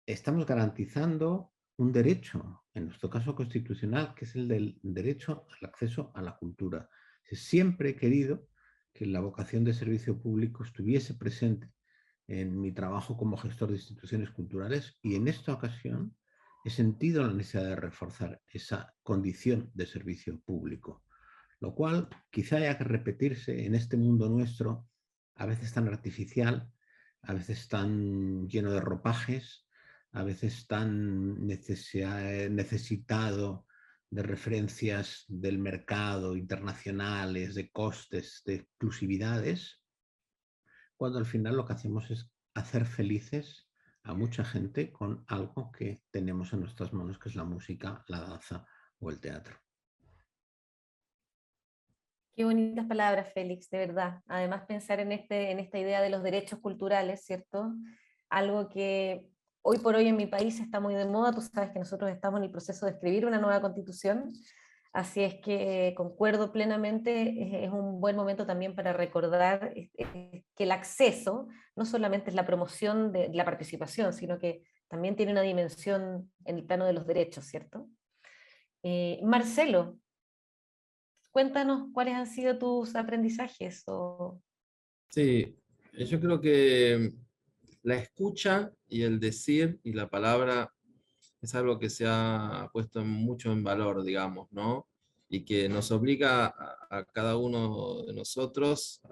Estamos garantizando un derecho, en nuestro caso constitucional, que es el del derecho al acceso a la cultura. Siempre he querido que la vocación de servicio público estuviese presente en mi trabajo como gestor de instituciones culturales y en esta ocasión he sentido la necesidad de reforzar esa condición de servicio público, lo cual quizá haya que repetirse en este mundo nuestro, a veces tan artificial, a veces tan lleno de ropajes, a veces tan necesitado de referencias del mercado, internacionales, de costes, de exclusividades, cuando al final lo que hacemos es hacer felices a mucha gente con algo que tenemos en nuestras manos, que es la música, la danza o el teatro. Qué bonitas palabras, Félix, de verdad. Además, pensar en esta idea de los derechos culturales, ¿cierto? algo que hoy por hoy en mi país está muy de moda. Tú sabes que nosotros estamos en el proceso de escribir una nueva constitución, así es que concuerdo plenamente, es un buen momento también para recordar que el acceso no solamente es la promoción de la participación, sino que también tiene una dimensión en el plano de los derechos, ¿cierto? Marcelo, cuéntanos cuáles han sido tus aprendizajes. Sí, yo creo que la escucha y el decir y la palabra es algo que se ha puesto mucho en valor, digamos, ¿no? Y que nos obliga a cada uno de nosotros,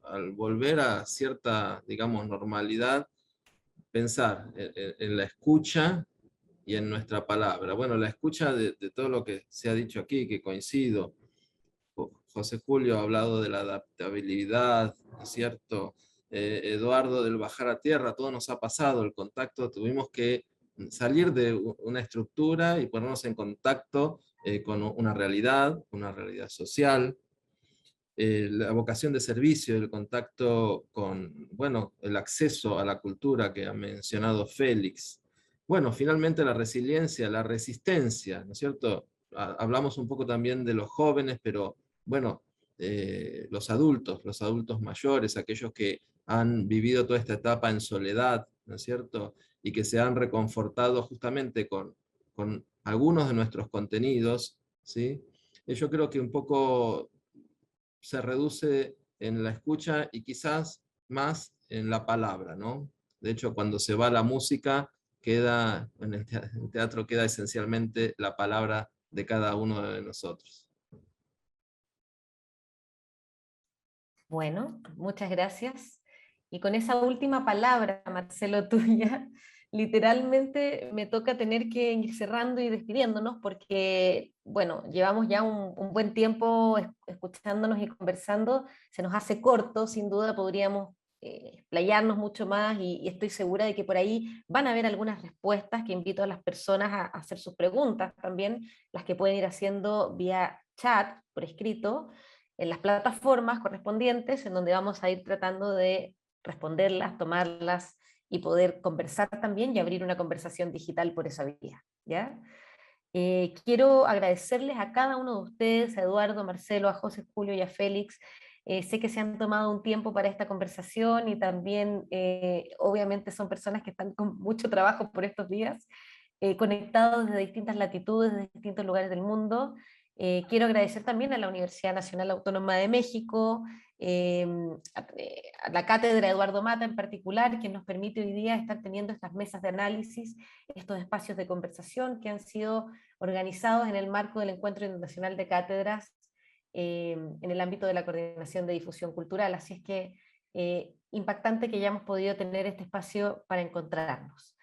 al volver a cierta, digamos, normalidad, pensar en la escucha y en nuestra palabra. Bueno, la escucha de todo lo que se ha dicho aquí, que coincido. José Julio ha hablado de la adaptabilidad, ¿no es cierto? Eduardo del bajar a tierra, todo nos ha pasado, el contacto, tuvimos que salir de una estructura y ponernos en contacto con una realidad social, la vocación de servicio, el contacto con, bueno, el acceso a la cultura que ha mencionado Félix. Bueno, finalmente la resiliencia, la resistencia, ¿no es cierto? Hablamos un poco también de los jóvenes, pero bueno, los adultos mayores, aquellos que han vivido toda esta etapa en soledad, ¿no es cierto? Y que se han reconfortado justamente con algunos de nuestros contenidos, ¿sí? Yo creo que un poco se reduce en la escucha y quizás más en la palabra, ¿no? De hecho, cuando se va la música, queda, en el teatro queda esencialmente la palabra de cada uno de nosotros. Bueno, muchas gracias. Y con esa última palabra, Marcelo, tuya, literalmente me toca tener que ir cerrando y despidiéndonos porque, bueno, llevamos ya un buen tiempo escuchándonos y conversando, se nos hace corto, sin duda podríamos explayarnos mucho más y estoy segura de que por ahí van a haber algunas respuestas que invito a las personas a hacer sus preguntas también, las que pueden ir haciendo vía chat, por escrito, en las plataformas correspondientes, en donde vamos a ir tratando de responderlas, tomarlas y poder conversar también y abrir una conversación digital por esa vía, ¿ya? Quiero agradecerles a cada uno de ustedes, a Eduardo, a Marcelo, a José Julio y a Félix. Sé que se han tomado un tiempo para esta conversación y también obviamente son personas que están con mucho trabajo por estos días, conectados desde distintas latitudes, desde distintos lugares del mundo. Quiero agradecer también a la Universidad Nacional Autónoma de México, a la cátedra Eduardo Mata en particular, que nos permite hoy día estar teniendo estas mesas de análisis, estos espacios de conversación que han sido organizados en el marco del Encuentro Internacional de Cátedras en el ámbito de la coordinación de difusión cultural. Así es que impactante que hayamos podido tener este espacio para encontrarnos.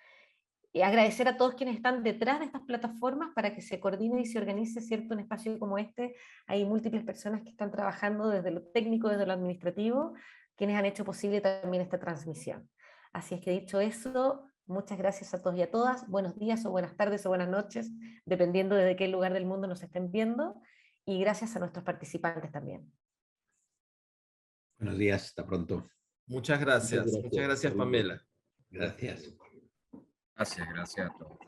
Agradecer a todos quienes están detrás de estas plataformas para que se coordine y se organice, ¿cierto?, un espacio como este. Hay múltiples personas que están trabajando desde lo técnico, desde lo administrativo, quienes han hecho posible también esta transmisión. Así es que dicho eso, muchas gracias a todos y a todas. Buenos días o buenas tardes o buenas noches, dependiendo de qué lugar del mundo nos estén viendo. Y gracias a nuestros participantes también. Buenos días, hasta pronto. Muchas gracias Pamela. Gracias. Gracias a todos.